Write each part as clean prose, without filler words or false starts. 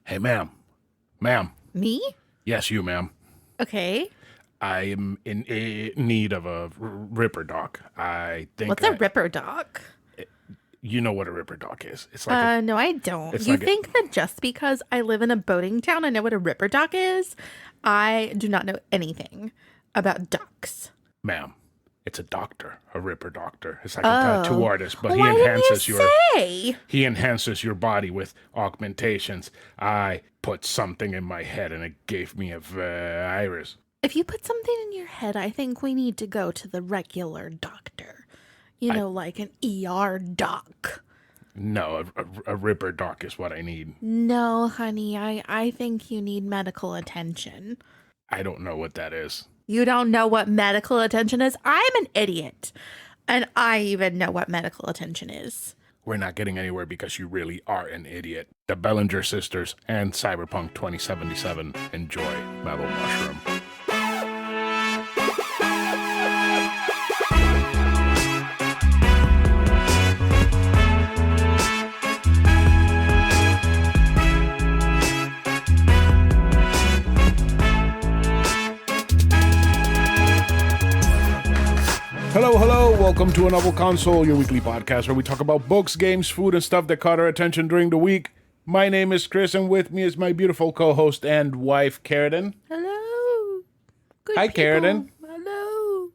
Hey, ma'am. Ma'am. Me? Yes, you, ma'am. Okay. I am in need of a ripper doc. I think What's a ripper doc? you know what a ripper doc is. It's like No, I don't. it's You like think that just because I live in a boating town, I know what a ripper doc is? I do not know anything about docks. ma'am, it's a doctor, a ripper doctor. It's like a tattoo artist, but Why didn't you say? he enhances your body with augmentations. I put something in my head and it gave me a virus. If you put something in your head, I think we need to go to the regular doctor. You know, like an ER doc. No, a ripper doc is what I need. No, honey, I think you need medical attention. I don't know what that is. You don't know what medical attention is? I'm an idiot. And I even know what medical attention is. We're not getting anywhere because you really are an idiot. The Bellinger sisters and Cyberpunk 2077. Enjoy Mellow Mushroom. Hello, welcome to A Novel Console, your weekly podcast where we talk about books, games, food, and stuff that caught our attention during the week. My name is Chris, and with me is my beautiful co-host and wife, Karradyne. Hello. Good Hi, people. Karradyne. Hello.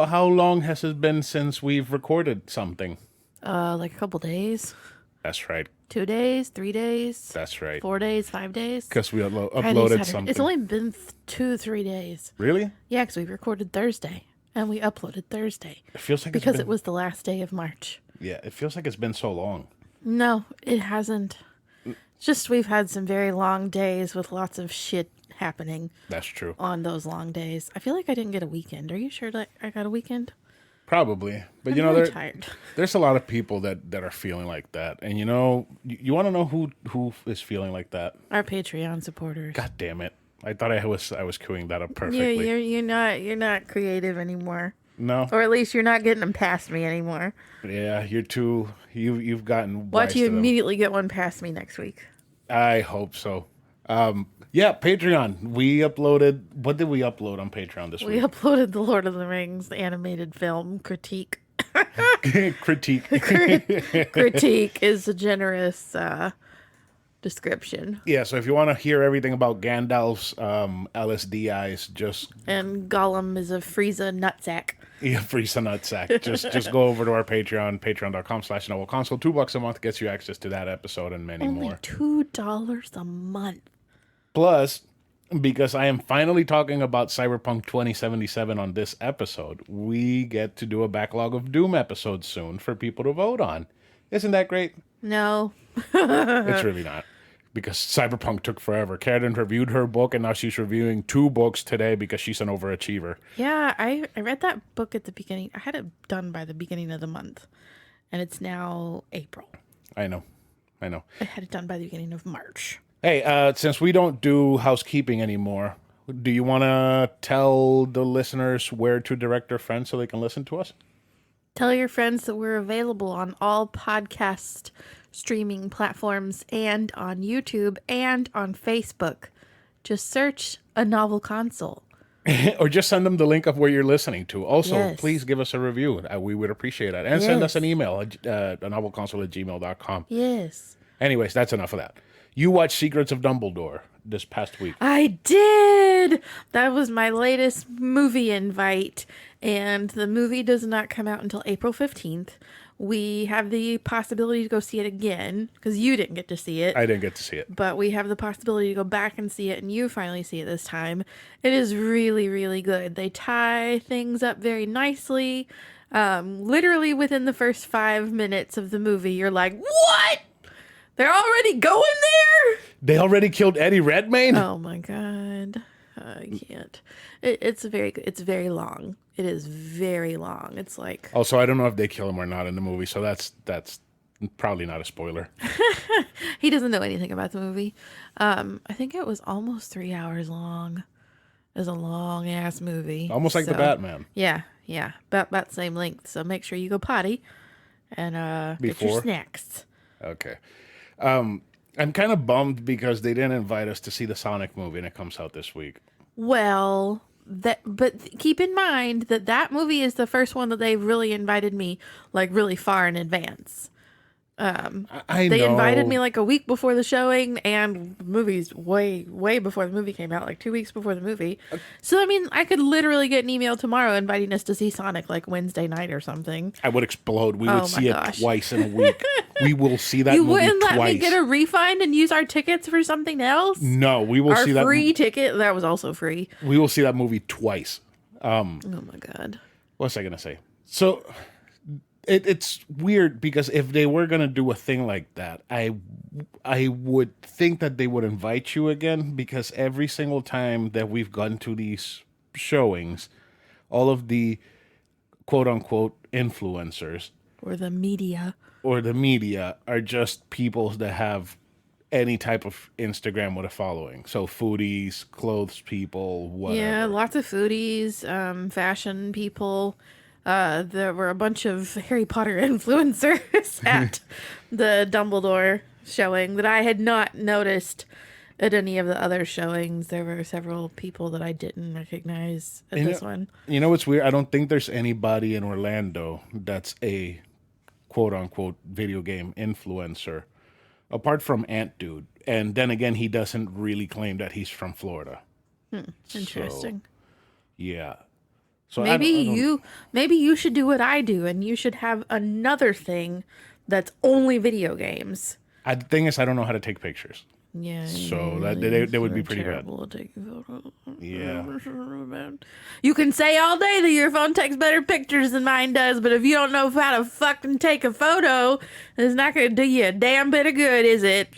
How long has it been since we've recorded something? Like a couple days. That's right. 2 days, 3 days. That's right. 4 days, 5 days. Because we Friday, uploaded Saturday. something. It's only been 2-3 days. Really? Yeah, because we recorded Thursday. And we uploaded Thursday. It feels like because it was the last day of March. Yeah, it feels like it's been so long. No, it hasn't. It's just we've had some very long days with lots of shit happening. That's true. On those long days. I feel like I didn't get a weekend. Are you sure that I got a weekend? Probably. But I'm you know, really tired. There's a lot of people that are feeling like that. And you know, you want to know who is feeling like that? Our Patreon supporters. God damn it. I thought I was queuing that up perfectly. Yeah, you're not creative anymore. No. Or at least you're not getting them past me anymore. Yeah, you've gotten Watch you wise to them. immediately get one past me next week. I hope so. Yeah, Patreon. We uploaded, what did we upload on Patreon this We week? uploaded the Lord of the Rings animated film critique. Critique. Critique is a generous description. Yeah, so if you want to hear everything about Gandalf's LSD eyes, just And Gollum is a Frieza nutsack. freeze a nutsack. Just go over to our Patreon, patreon.com/novelconsole. $2 a month gets you access to that episode and many Only more. $2 a month. Plus, because I am finally talking about Cyberpunk 2077 on this episode, we get to do a backlog of Doom episodes soon for people to vote on. Isn't that great? No. It's really not. Because Cyberpunk took forever. Karradyne reviewed her book, and now she's reviewing 2 books today because she's an overachiever. Yeah, I read that book at the beginning. I had it done by the beginning of the month. And it's now April. I know. I had it done by the beginning of March. Hey, since we don't do housekeeping anymore, do you want to tell the listeners where to direct their friends so they can listen to us? Tell your friends that we're available on all podcast streaming platforms and on YouTube and on Facebook. Just search A Novel Console. Or just send them the link of where you're listening to. Also, Yes. please give us a review. We would appreciate that. And send us an email at anovelconsole@gmail.com. Yes. Anyways, that's enough of that. You watched Secrets of Dumbledore this past week. I did! That was my latest movie invite. And the movie does not come out until April 15th. We have the possibility to go see it again, because you didn't get to see it. I didn't get to see it. But we have the possibility to go back and see it, and you finally see it this time. It is really, really good. They tie things up very nicely. Literally within the first 5 minutes of the movie, you're like, what? They're already going there? They already killed Eddie Redmayne? Oh my god. I can't. It's very good. It's very long. It is very long. It's like... Also, I don't know if they kill him or not in the movie, so that's probably not a spoiler. He doesn't know anything about the movie. I think it was almost 3 hours long. It was a long-ass movie. Almost like the Batman. Yeah. About that same length. So make sure you go potty and get your Before? snacks. Okay. I'm kind of bummed because they didn't invite us to see the Sonic movie, and it comes out this week. Well, but keep in mind that that movie is the first one that they've really invited me like really far in advance. I They invited know. me like a week before the showing, and the movie's way before the movie came out, like 2 weeks before the movie. So I mean, I could literally get an email tomorrow inviting us to see Sonic like Wednesday night or something. I would explode. We would Oh my see it gosh. twice in a week. We will see that You movie wouldn't let me get twice. a refund and use our tickets for something else? No, we will Our see that. free ticket that was also free. We will see that movie twice. Oh my god. What was I gonna say? So it's weird because if they were gonna do a thing like that, I would think that they would invite you again because every single time that we've gone to these showings, all of the quote unquote influencers Or the media. or the media are just people that have any type of Instagram with a following. So foodies, clothes people, Yeah, whatever. lots of foodies, fashion people. There were a bunch of Harry Potter influencers at the Dumbledore showing that I had not noticed at any of the other showings. There were several people that I didn't recognize at You this know, one. you know what's weird? I don't think there's anybody in Orlando that's a quote unquote video game influencer apart from Ant Dude. And then again, he doesn't really claim that he's from Florida. So, Interesting. yeah. So Maybe you should do what I do and you should have another thing that's only video games. the thing is, I don't know how to take pictures. Yeah, So yeah, they would be you're pretty bad. terrible at taking photos. Yeah. You can say all day that your phone takes better pictures than mine does, but if you don't know how to fucking take a photo, it's not going to do you a damn bit of good, is it?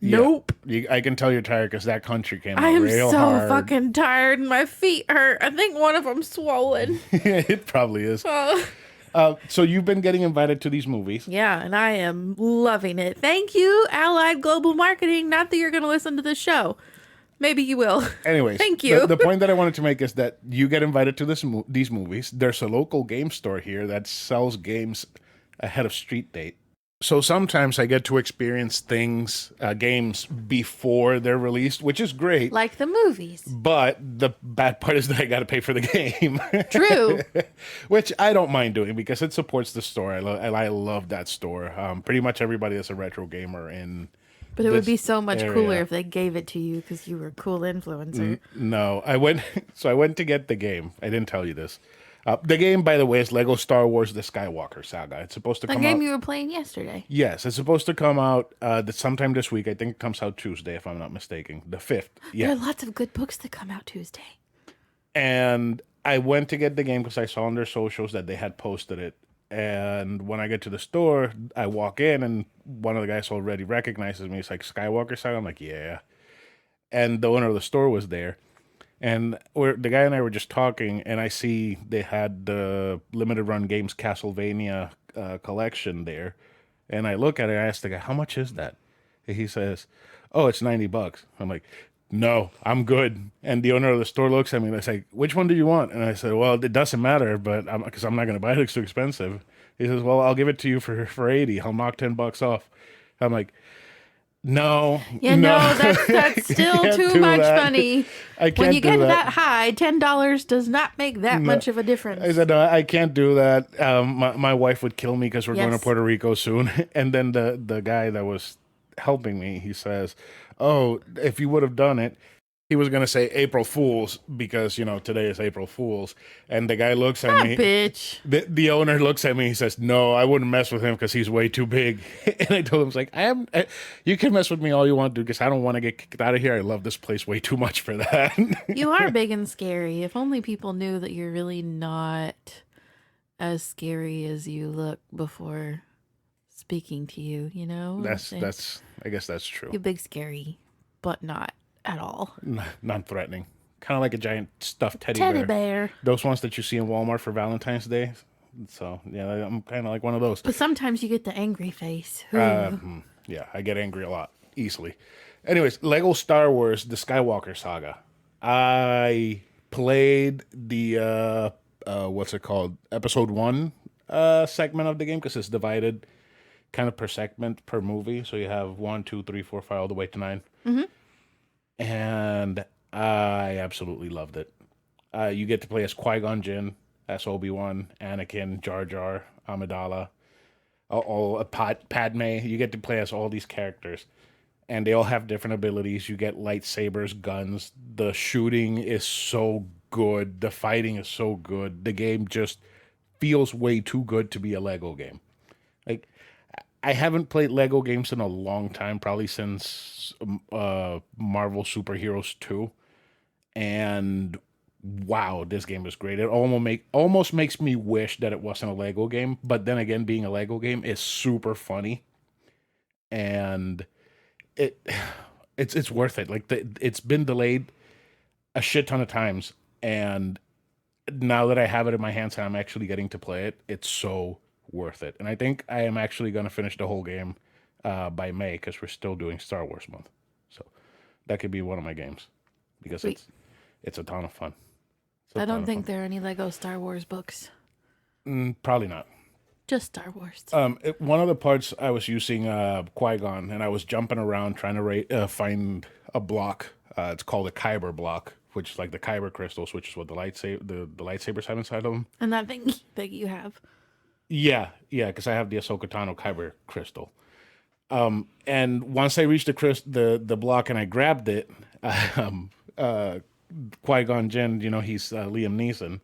Nope. I can tell you're tired because that country came I out am real so hard. fucking tired and my feet hurt. I think one of them's swollen. It probably is. Oh. So you've been getting invited to these movies. Yeah, and I am loving it. Thank you, Allied Global Marketing. Not that you're going to listen to this show. Maybe you will. Anyways, Thank you. The point that I wanted to make is that you get invited to these movies. There's a local game store here that sells games ahead of street date. So sometimes I get to experience games before they're released, which is great. Like the movies. But the bad part is that I got to pay for the game, True. which I don't mind doing because it supports the store. I love that store. Pretty much everybody is a retro gamer in. But it would this be so much area. cooler if they gave it to you because you were a cool influencer. No, I went. So I went to get the game. I didn't tell you this. The game, by the way, is Lego Star Wars: The Skywalker Saga. It's supposed to The come game out. you were playing yesterday. Yes, it's supposed to come out sometime this week. I think it comes out Tuesday, if I'm not mistaken, the 5th. There Yeah, are lots of good books that come out Tuesday. and I went to get the game because I saw on their socials that they had posted it. And when I get to the store, I walk in, and one of the guys already recognizes me. It's like Skywalker Saga. I'm like, yeah. And the owner of the store was there. And the guy and I were just talking, and I see they had the limited run games Castlevania collection there. And I look at it, I ask the guy, how much is that? And he says, oh, it's $90. I'm like, no, I'm good. And the owner of the store looks at me and I say, which one do you want? And I said, well, it doesn't matter, but because I'm not going to buy it, it's too expensive. He says, well, I'll give it to you for 80. I'll knock $10 off. I'm like, no, Yeah, no, that's still Can't too do much that. money. I can't When you do get that. that high, $10 does not make that much of a difference. I said, no, I can't do that. My wife would kill me because we're going to Yes. Puerto Rico soon. And then the guy that was helping me, he says, oh, if you would have done it, he was going to say April Fools because, today is April Fools. And the guy looks at me. Bitch. The owner looks at me. He says, "No, I wouldn't mess with him because he's way too big." And I told him, "It's like you can mess with me all you want to, because I don't want to get kicked out of here. I love this place way too much for that." You are big and scary. If only people knew that you're really not as scary as you look before speaking to you, you know? I guess that's true. You're big scary, but not at all. Non-threatening, kind of like a giant stuffed teddy Teddy bear. bear. Those ones that you see in Walmart for Valentine's Day. So yeah, I'm kind of like one of those. But sometimes you get the angry face. Yeah, I get angry a lot easily. Anyways, Lego Star Wars: The Skywalker Saga. I played the what's it called? Episode 1 segment of the game because it's divided kind of per segment per movie. So you have 1, 2, 3, 4, 5, all the way to 9. And I absolutely loved it. You get to play as Qui-Gon Jinn, as Obi-Wan, Anakin, Jar Jar, Amidala, Padme. You get to play as all these characters, and they all have different abilities. You get lightsabers, guns. The shooting is so good. The fighting is so good. The game just feels way too good to be a Lego game. Like, I haven't played Lego games in a long time, probably since Marvel Superheroes 2. And wow, this game is great. It almost makes me wish that it wasn't a Lego game, but then again, being a Lego game is super funny, and it it's worth it. Like it's been delayed a shit ton of times, and now that I have it in my hands and I'm actually getting to play it, it's so worth it. And I think I am actually going to finish the whole game by May, because we're still doing Star Wars month, so that could be one of my games, because Sweet. it's a ton of fun. I don't think there are any Lego Star Wars books. Probably not. Just Star Wars. One of the parts I was using Qui-Gon, and I was jumping around trying to find a block. It's called a Kyber block, which is like the Kyber crystals, which is what the lightsabers have inside of them. And that thing that you have. Yeah, because I have the Ahsoka Tano Kyber crystal. And once I reached the block and I grabbed it, Qui-Gon Jinn, he's Liam Neeson.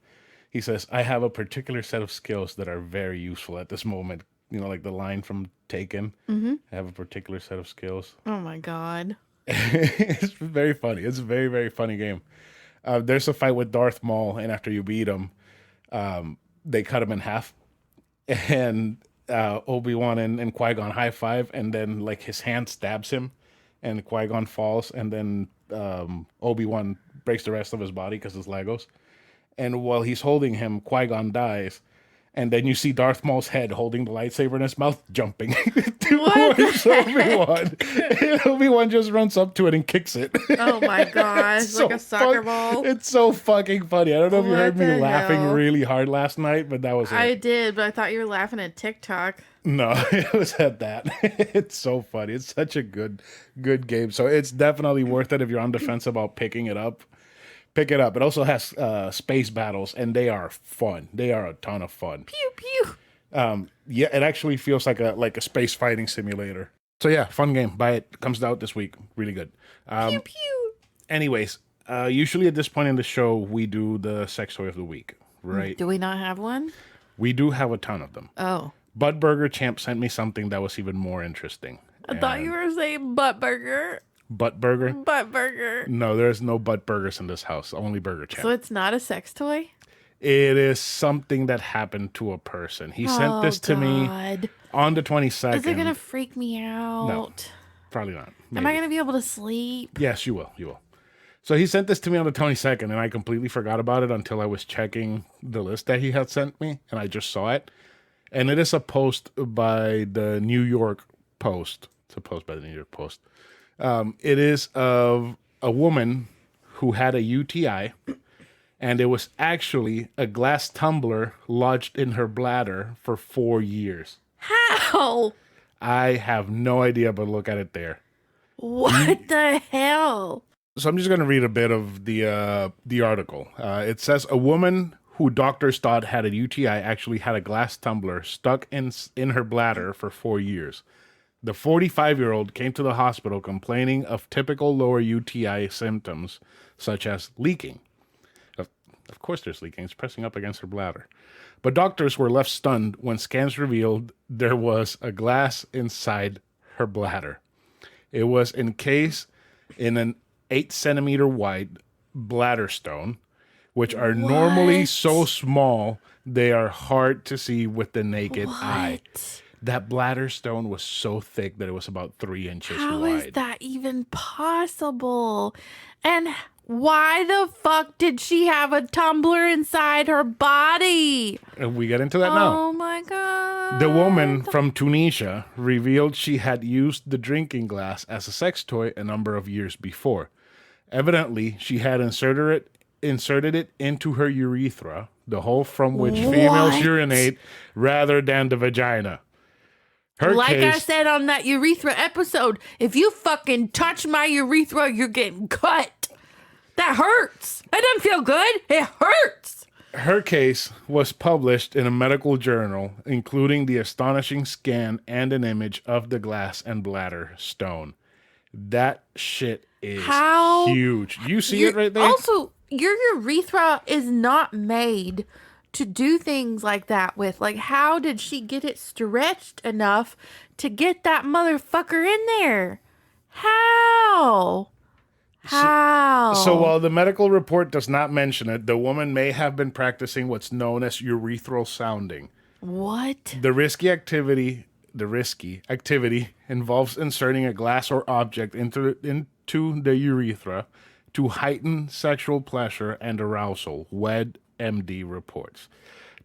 He says, "I have a particular set of skills that are very useful at this moment." Like the line from Taken. I have a particular set of skills. Oh my god. It's very funny. It's a very, very funny game. There's a fight with Darth Maul, and after you beat him, they cut him in half. And Obi-Wan and Qui-Gon high five, and then like his hand stabs him, and Qui-Gon falls, and then Obi-Wan breaks the rest of his body because it's Legos. And while he's holding him, Qui-Gon dies. And then you see Darth Maul's head holding the lightsaber in his mouth, jumping towards Obi-Wan. And Obi-Wan just runs up to it and kicks it. Oh my gosh, like a soccer ball. It's so fucking funny. I don't know if you heard me laughing hell? really hard last night, but that was it. I did, but I thought you were laughing at TikTok. No, it was at that. It's so funny. It's such a good game. So it's definitely worth it if you're on the fence about picking it up. Pick it up. It also has space battles, and they are fun. They are a ton of fun. Pew pew. Yeah, it actually feels like a space fighting simulator. So yeah, fun game. Buy it. Comes out this week. Really good. Pew pew. Anyways, usually at this point in the show, we do the sex toy of the week, right? Do we not have one? We do have a ton of them. Oh. Butt Burger Champ sent me something that was even more interesting. I thought you were saying butt burger. Butt burger? Butt burger. No, there's no butt burgers in this house. Only Burger Champ. So it's not a sex toy? It is something that happened to a person. He sent this to me on the 22nd. Is it going to freak me out? No, probably not. Maybe. Am I going to be able to sleep? Yes, you will. You will. So he sent this to me on the 22nd, and I completely forgot about it until I was checking the list that he had sent me, and I just saw it. And it is a post by the New York Post. It's a post by the New York Post. It is of a woman who had a UTI, and it was actually a glass tumbler lodged in her bladder for 4 years. How? I have no idea, but look at it there. What the hell? So I'm just going to read a bit of the article. It says a woman who doctors thought had a UTI actually had a glass tumbler stuck in her bladder for 4 years. The 45-year-old came to the hospital complaining of typical lower UTI symptoms, such as leaking. Of course there's leaking. It's pressing up against her bladder. But doctors were left stunned when scans revealed there was a glass inside her bladder. It was encased in an 8-centimeter wide bladder stone, which are normally so small they are hard to see with the naked eye. That bladder stone was so thick that it was about 3 inches wide. How is that even possible? And why the fuck did she have a tumbler inside her body? We get into that now. Oh my god. The woman from Tunisia revealed she had used the drinking glass as a sex toy a number of years before. Evidently, she had inserted it into her urethra, the hole from which females urinate, rather than the vagina. Her Like I case, said on that urethra episode, if you fucking touch my urethra, you're getting cut. That hurts. That doesn't feel good. It hurts. her case was published in a medical journal, including the astonishing scan and an image of the glass and bladder stone. That shit is huge. You see it right there? Also, your urethra is not made to do things like that with. Like, how did she get it stretched enough to get that motherfucker in there? How? How? So while the medical report does not mention it, the woman may have been practicing what's known as urethral sounding. What? The risky activity involves inserting a glass or object into the urethra to heighten sexual pleasure and arousal, WED MD reports.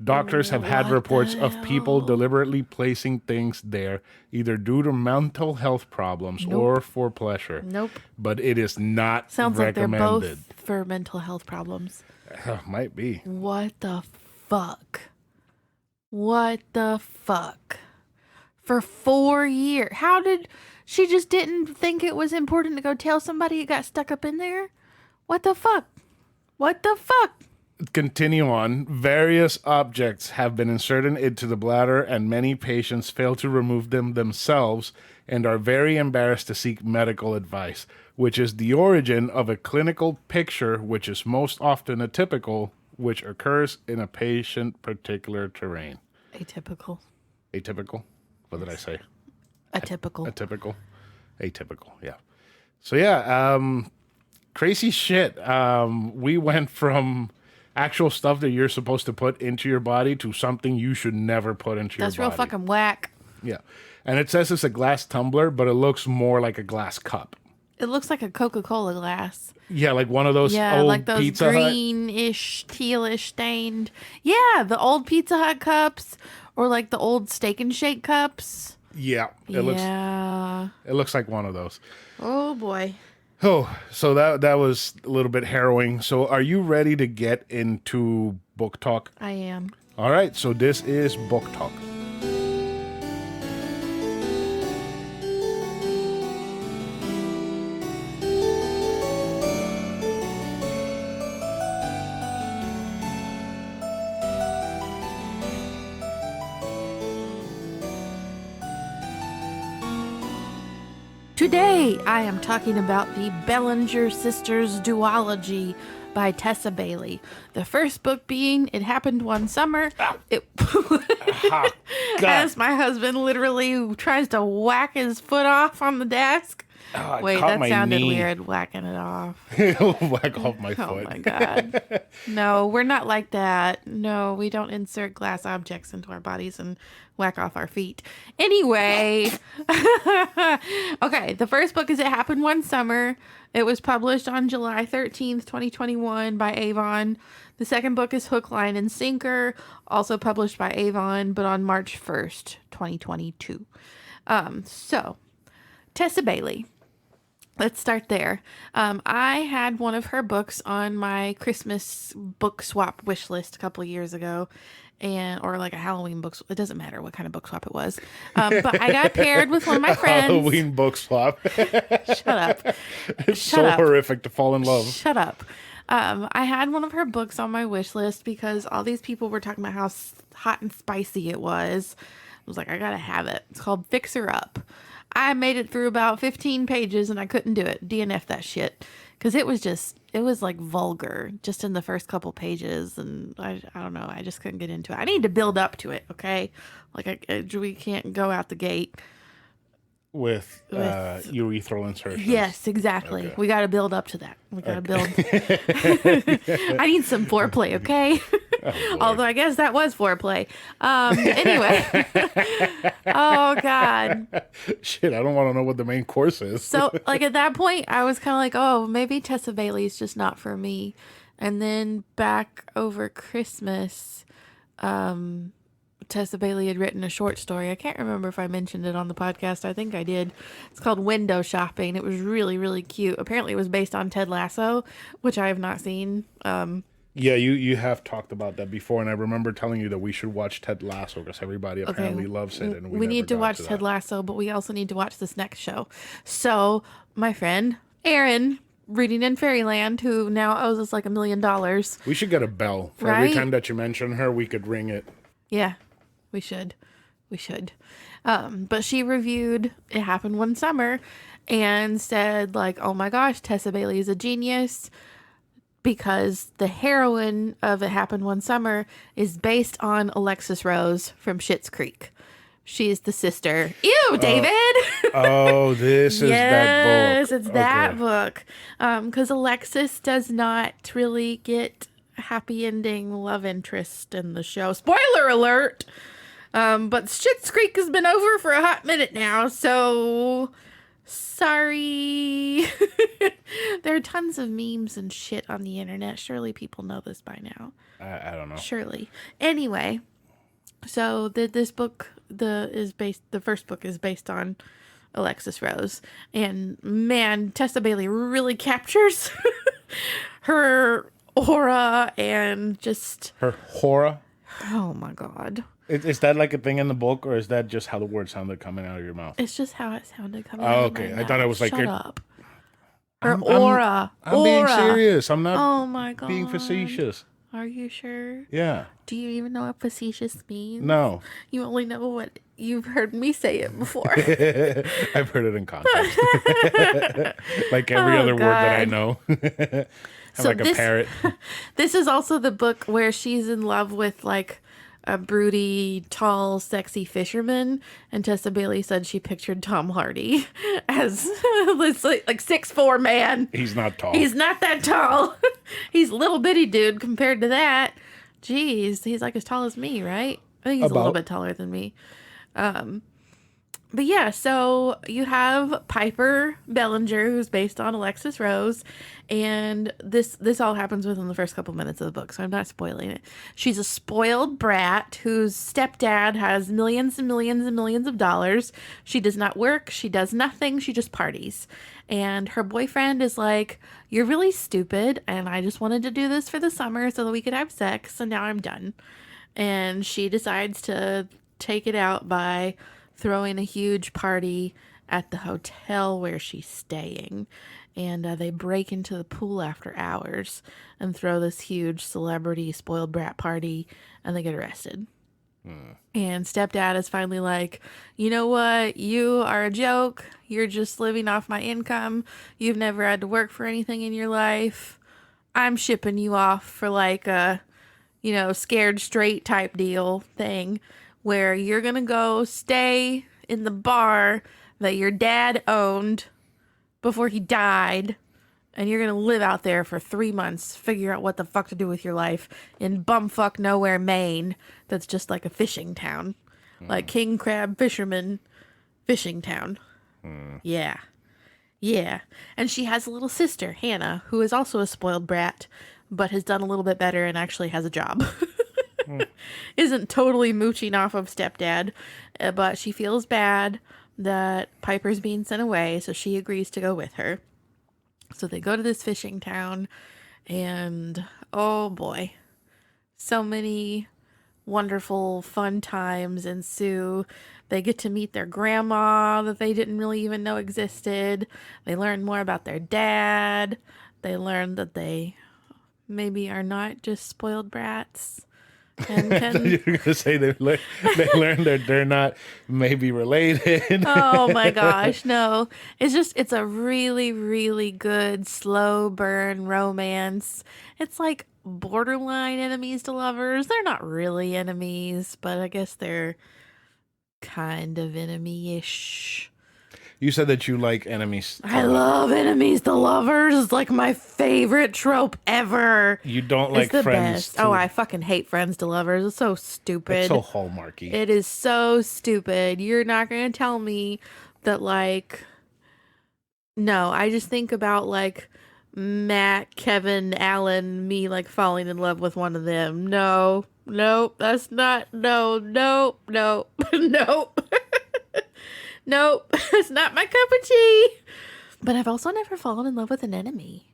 Doctors have had reports of people deliberately placing things there, either due to mental health problems or for pleasure. Nope. But it is not Sounds like they're recommended. both for mental health problems. Might be. What the fuck? What the fuck? For 4 years. How did she just didn't think it was important to go tell somebody it got stuck up in there? What the fuck? What the fuck? Continue on. Various objects have been inserted into the bladder, and many patients fail to remove them themselves and are very embarrassed to seek medical advice, which is the origin of a clinical picture, which is most often atypical, which occurs in a patient particular terrain. Atypical. Atypical? What did I say? Atypical. Atypical. Atypical, yeah. So, yeah, crazy shit. We went from actual stuff that you're supposed to put into your body to something you should never put into your body. That's real fucking whack. Yeah. And it says it's a glass tumbler, but it looks more like a glass cup. It looks like a Coca-Cola glass. Yeah, like one of those old like those Pizza Hut. greenish, tealish stained. Yeah, the old Pizza Hut cups or like the old Steak and Shake cups. Yeah. It looks like one of those. Oh boy. Oh, so that was a little bit harrowing. So are you ready to get into book talk? I am. All right, so this is book talk. Today, I am talking about the Bellinger Sisters duology by Tessa Bailey. The first book being It Happened One Summer. As my husband literally tries to whack his foot off on the desk. Wait, that sounded weird, whacking it off. Whack off my foot. Oh my God. No, we're not like that. No, we don't insert glass objects into our bodies and whack off our feet. Anyway. Okay, the first book is It Happened One Summer. It was published on July 13th, 2021 by Avon. The second book is Hook, Line, and Sinker, also published by Avon, but on March 1st, 2022. So, Tessa Bailey. Let's start there. I had one of her books on my Christmas book swap wish list a couple of years ago, or like a Halloween book. It doesn't matter what kind of book swap it was. But I got paired with one of my friends. Halloween book swap. Shut up. It's so horrific to fall in love. Shut up. I had one of her books on my wish list because all these people were talking about how hot and spicy it was. I was like, I gotta have it. It's called Fix Her Up. I made it through about 15 pages and I couldn't do it. DNF that shit. Because it was like vulgar just in the first couple pages. And I don't know. I just couldn't get into it. I need to build up to it. Okay. Like we can't go out the gate. With urethral insertions. Yes, exactly. Okay. We got to build up to that. We got to build. I need some foreplay, okay? Oh, although I guess that was foreplay. Anyway. Oh, God. Shit, I don't want to know what the main course is. So, like, at that point, I was kind of like, oh, maybe Tessa Bailey's just not for me. And then back over Christmas, Tessa Bailey had written a short story. I can't remember if I mentioned it on the podcast. I think I did. It's called Window Shopping. It was really, really cute. Apparently, it was based on Ted Lasso, which I have not seen. Yeah, you have talked about that before, and I remember telling you that we should watch Ted Lasso because everybody Okay, apparently loves it, and we never need to got watch to Ted that. Lasso, but we also need to watch this next show. So, my friend Aaron, reading in Fairyland, who now owes us like $1 million, We should get a bell for every right? time that you mention her. We could ring it. Yeah, we should. We should. But she reviewed It Happened One Summer and said, like, oh my gosh, Tessa Bailey is a genius because the heroine of It Happened One Summer is based on Alexis Rose from Schitt's Creek. She's the sister. Ew, David! Oh, this is that book. Yes, it's that book. Because Alexis does not really get happy ending love interest in the show. Spoiler alert! But Schitt's Creek has been over for a hot minute now, so sorry. There are tons of memes and shit on the internet. Surely people know this by now. I don't know. Surely. Anyway, so this book, the first book is based on Alexis Rose, and man, Tessa Bailey really captures her aura and just Her horror. oh my god. Is that like a thing in the book, or is that just how the words sounded coming out of your mouth? It's just how it sounded coming Oh, out of okay. my I thought it was like Shut you're- up. Her I'm aura. being Aura. serious. I'm not Oh my god. being facetious. Are you sure? Yeah. Do you even know what facetious means? No. You only know what you've heard me say it before. I've heard it in context. Like every other word that I God. know. I'm So like a parrot. This is also the book where she's in love with like a broody, tall, sexy fisherman, and Tessa Bailey said she pictured Tom Hardy as this like 6'4" man. He's not tall. He's not that tall. He's a little bitty dude compared to that. Jeez, he's like as tall as me, right? I think he's a little About. bit taller than me. But yeah, so you have Piper Bellinger, who's based on Alexis Rose, and this all happens within the first couple minutes of the book, so I'm not spoiling it. She's a spoiled brat whose stepdad has millions and millions and millions of dollars. She does not work, she does nothing, she just parties. And her boyfriend is like, you're really stupid, and I just wanted to do this for the summer so that we could have sex, and now I'm done. And she decides to take it out by throwing a huge party at the hotel where she's staying. And they break into the pool after hours and throw this huge celebrity spoiled brat party, and they get arrested. And stepdad is finally like, you know what? You are a joke. You're just living off my income. You've never had to work for anything in your life. I'm shipping you off for like a, scared straight type deal thing where you're going to go stay in the bar that your dad owned before he died. And you're going to live out there for 3 months, figure out what the fuck to do with your life in bumfuck nowhere, Maine. That's just like a fishing town. Like King Crab Fisherman fishing town. Yeah. Yeah. And she has a little sister, Hannah, who is also a spoiled brat, but has done a little bit better and actually has a job. Isn't totally mooching off of stepdad, but she feels bad that Piper's being sent away, so she agrees to go with her. So they go to this fishing town, and oh boy, so many wonderful, fun times ensue. They get to meet their grandma that they didn't really even know existed. They learn more about their dad. They learn that they maybe are not just spoiled brats. And You're gonna say they learned that they're not maybe related. oh my gosh, no. It's a really, really good slow burn romance. It's like borderline enemies to lovers. They're not really enemies, but I guess they're kind of enemy-ish. You said that you like enemies. I love enemies to lovers. It's like my favorite trope ever. You don't It's like the friends. best. Oh, I fucking hate friends to lovers. It's so stupid. It's so hallmarky. It is so stupid. You're not going to tell me that, like, no, I just think about, like, Matt, Kevin, Alan, me, like, falling in love with one of them. No, that's not, no, no, nope. Nope, it's not my cup of tea. But I've also never fallen in love with an enemy.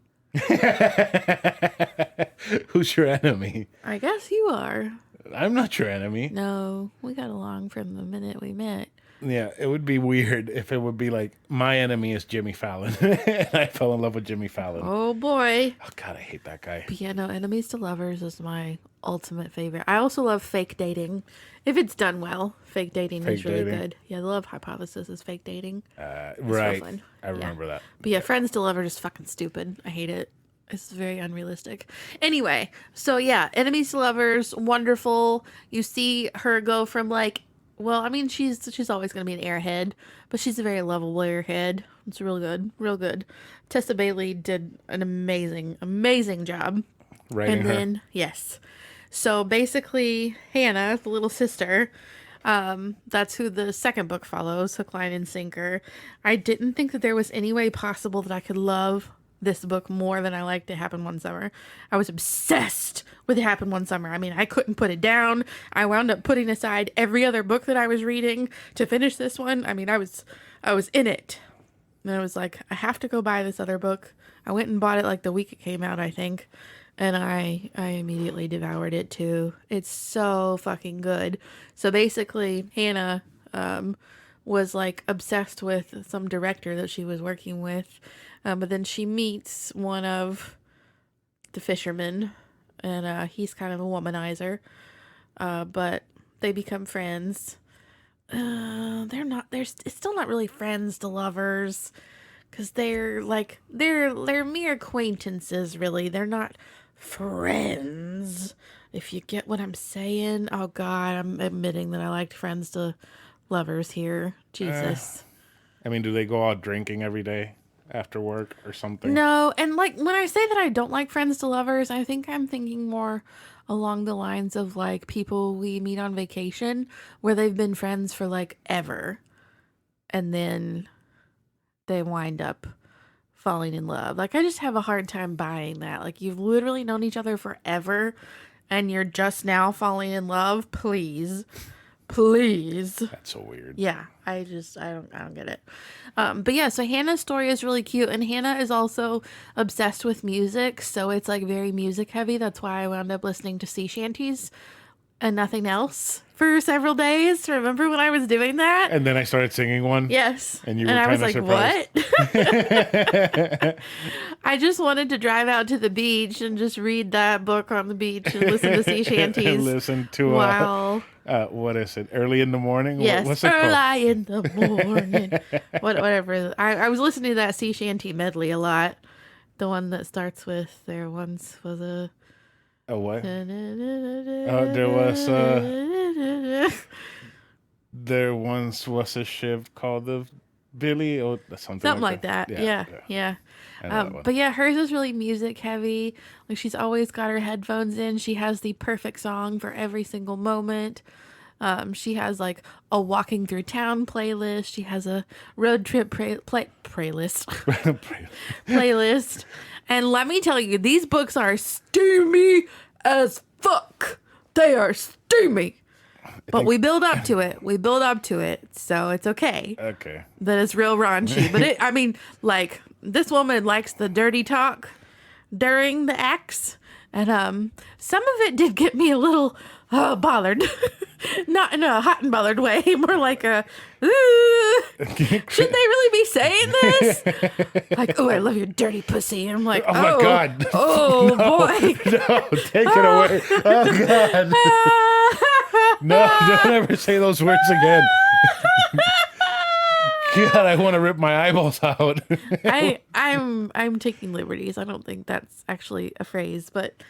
Who's your enemy? I guess you are. I'm not your enemy. No, we got along from the minute we met. Yeah, it would be weird if it would be like my enemy is Jimmy Fallon, and I fell in love with Jimmy Fallon. Oh boy. Oh God, I hate that guy. But yeah, no, enemies to lovers is my ultimate favorite. I also love fake dating. If it's done well, fake dating is really good. Yeah, the love hypothesis is fake dating. Right. Fun. I remember that. But yeah, friends to lovers is fucking stupid. I hate it. It's very unrealistic. Anyway, so yeah, enemies to lovers, wonderful. You see her go from like, well, I mean, she's always going to be an airhead, but she's a very lovable airhead. It's real good, real good. Tessa Bailey did an amazing job. Writing And then, yes. So basically, Hannah, the little sister, that's who the second book follows, Hook, Line, and Sinker. I didn't think that there was any way possible that I could love this book more than I liked It Happened One Summer. I was obsessed with It Happened One Summer. I mean, I couldn't put it down. I wound up putting aside every other book that I was reading to finish this one. I mean, I was in it. And I was like, I have to go buy this other book. I went and bought it like the week it came out, I think. And I immediately devoured it too. It's so fucking good. So basically, Hannah was like obsessed with some director that she was working with. But then she meets one of the fishermen, and he's kind of a womanizer. But they become friends. It's still not really friends to lovers, because they're mere acquaintances, really. They're not friends, if you get what I'm saying. Oh God, I'm admitting that I liked friends to lovers here. Jesus. I mean, do they go out drinking every day after work or something? No, and like when I say that I don't like friends to lovers, I think I'm thinking more along the lines of like people we meet on vacation where they've been friends for like ever, and then they wind up falling in love. Like, I just have a hard time buying that. Like, you've literally known each other forever and you're just now falling in love. Please. That's so weird. Yeah, I don't get it. But yeah, so Hannah's story is really cute, and Hannah is also obsessed with music, so it's like very music heavy. That's why I wound up listening to sea shanties and nothing else for several days. Remember when I was doing that? And then I started singing one. Yes. And you were kind of surprised. What? I just wanted to drive out to the beach and just read that book on the beach and listen to sea shanties. And listen to wow. What is it? Early in the morning? Yes, what's it called? early in the morning. Whatever. I was listening to that sea shanty medley a lot. The one that starts with "There once was a." A what? There once was a ship called the Billy or something like that. Yeah. But yeah, hers is really music heavy. Like, she's always got her headphones in. She has the perfect song for every single moment. She has like a walking through town playlist. She has a road trip playlist. Playlist. And let me tell you, these books are steamy as fuck. They are steamy. But we build up to it. So it's okay. Okay. That it's real raunchy. But I mean, like, this woman likes the dirty talk during the acts. And some of it did get me a little bothered. Not in a hot and bothered way. More like a, should they really be saying this? Like, oh, I love your dirty pussy. And I'm like, oh my God. Oh, no, boy. No, take it away. Oh, God. No, don't ever say those words again. God, I want to rip my eyeballs out. I'm taking liberties. I don't think that's actually a phrase, but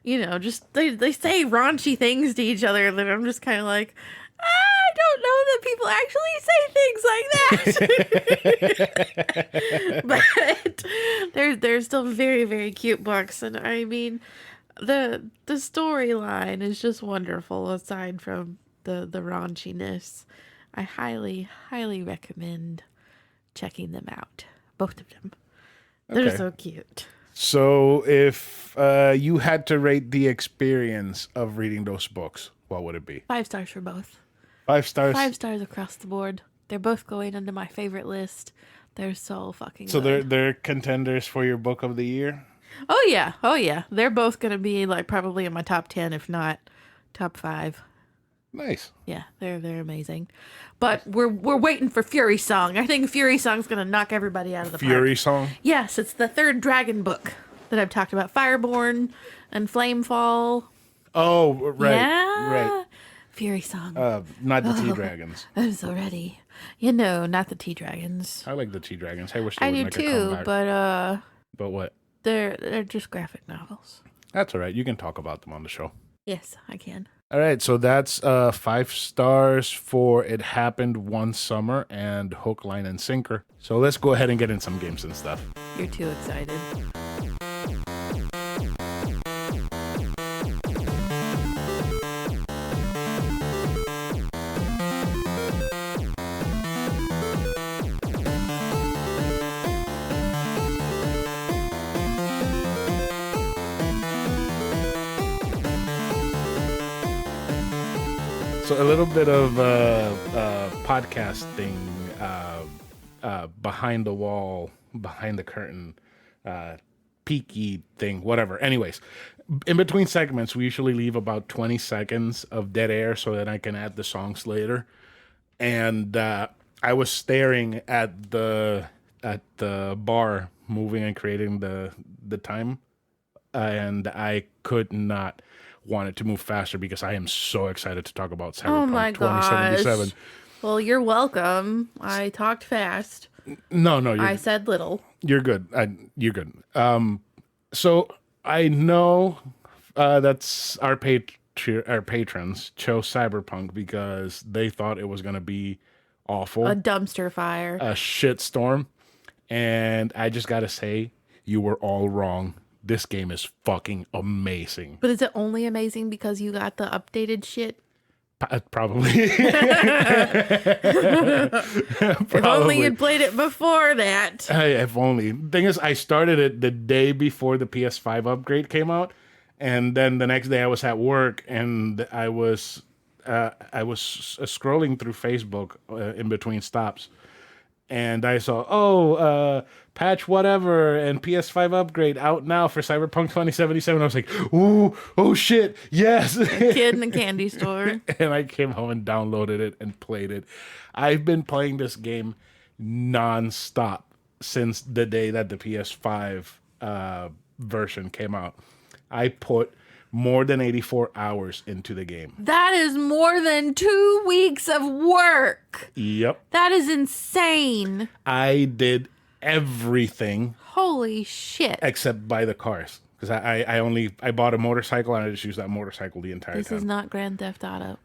you know, just they say raunchy things to each other that I'm just kind of like, I don't know that people actually say things like that. But there's still very, very cute books, and I mean, the storyline is just wonderful aside from the raunchiness. I highly, highly recommend checking them out. Both of them. They're so cute. So if you had to rate the experience of reading those books, what would it be? 5 stars for both. 5 stars? 5 stars across the board. They're both going into my favorite list. They're so fucking good. So good. they're contenders for your book of the year? Oh yeah, oh yeah. They're both gonna be like probably in my top 10, if not top 5. Nice. Yeah, they're amazing. But we're waiting for Fury Song. I think Fury Song's gonna knock everybody out of the park. Fury Song. Yes, it's the third dragon book that I've talked about. Fireborn and Flamefall. Oh, right, right. Yeah. Fury Song. Not the Tea Dragons. I'm so ready. You know, not the Tea Dragons. I like the Tea Dragons. I wish they I would do make a too, comeback. but what? they're just graphic novels. That's all right. You can talk about them on the show. Yes, I can. All right, so that's 5 stars for It Happened One Summer and Hook, Line, and Sinker. So let's go ahead and get in some games and stuff. You're too excited. So a little bit of podcasting, behind the wall, behind the curtain, peaky thing, whatever. Anyways, in between segments, we usually leave about 20 seconds of dead air so that I can add the songs later. And I was staring at the bar, moving and creating the time, and I could not want it to move faster because I am so excited to talk about Cyberpunk Oh my 2077. gosh. Well, you're welcome. I talked fast. No, I said little. you're good. You're good. So I know that's our patrons chose Cyberpunk because they thought it was going to be awful, A dumpster fire. a shitstorm, and I just got to say, you were all wrong. This game is fucking amazing. But is it only amazing because you got the updated shit? Probably. If only you'd played it before that. If only. Thing is, I started it the day before the PS5 upgrade came out, and then the next day I was at work and I was scrolling through Facebook in between stops, and I saw patch whatever and PS5 upgrade out now for Cyberpunk 2077. I was like, ooh, oh shit, yes. Kid in a candy store. And I came home and downloaded it and played it. I've been playing this game nonstop since the day that the PS5 version came out. I put more than 84 hours into the game. That is more than 2 weeks of work. Yep. That is insane. I did everything Holy shit. except buy the cars. Because I bought a motorcycle and I just used that motorcycle the entire This time. is not Grand Theft Auto.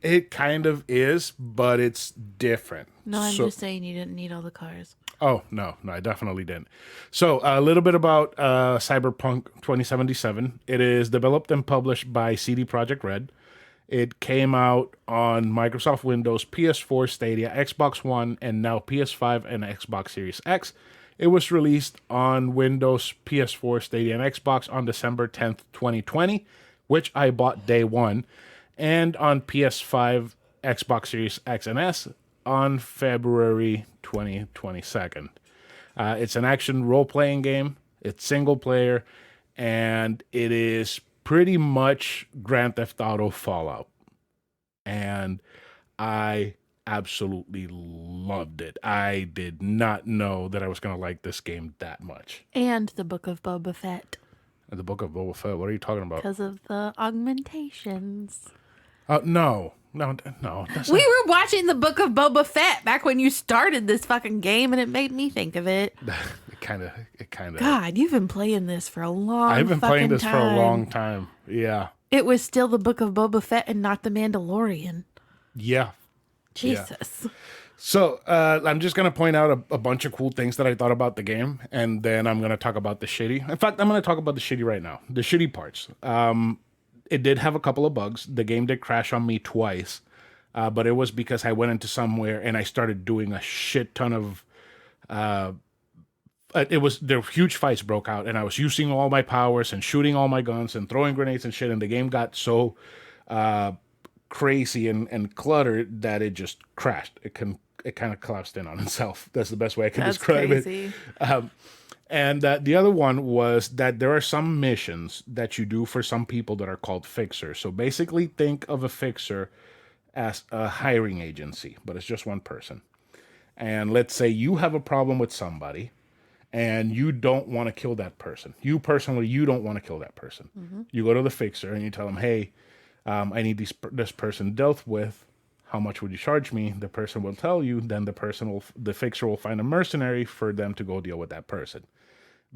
It kind of is, but it's different. No, I'm So- just saying you didn't need all the cars. Oh, no, I definitely didn't. So, a little bit about Cyberpunk 2077. It is developed and published by CD Projekt Red. It came out on Microsoft Windows, PS4, Stadia, Xbox One, and now PS5 and Xbox Series X. It was released on Windows, PS4, Stadia, and Xbox on December 10th, 2020, which I bought day one, and on PS5, Xbox Series X and S on February 2022. It's an action role-playing game. It's single player, and it is pretty much Grand Theft Auto Fallout. And I absolutely loved it. I did not know that I was going to like this game that much. And the Book of Boba Fett. The Book of Boba Fett, what are you talking about? Because of the augmentations. No. That's We were watching the Book of Boba Fett back when you started this fucking game, and it made me think of it. it kind of. God, you've been playing this for a long I've been playing this time. for a long time. Yeah. It was still the Book of Boba Fett and not the Mandalorian. Yeah. Jesus. So I'm just going to point out a bunch of cool things that I thought about the game, and then I'm going to talk about the shitty. In fact, I'm going to talk about the shitty right now. The shitty parts. It did have a couple of bugs. The game did crash on me twice, but it was because I went into somewhere and I started doing a shit ton of... There were huge fights broke out, and I was using all my powers and shooting all my guns and throwing grenades and shit, and the game got so crazy and cluttered that it just crashed. It kind of collapsed in on itself. That's the best way I can That's describe crazy. it. And the other one was that there are some missions that you do for some people that are called fixers. So basically, think of a fixer as a hiring agency, but it's just one person. And let's say you have a problem with somebody and you don't want to kill that person. You personally, you don't want to kill that person. You go to the fixer and you tell them, hey, I need this person dealt with. How much would you charge me? The person will tell you. Then the fixer will find a mercenary for them to go deal with that person.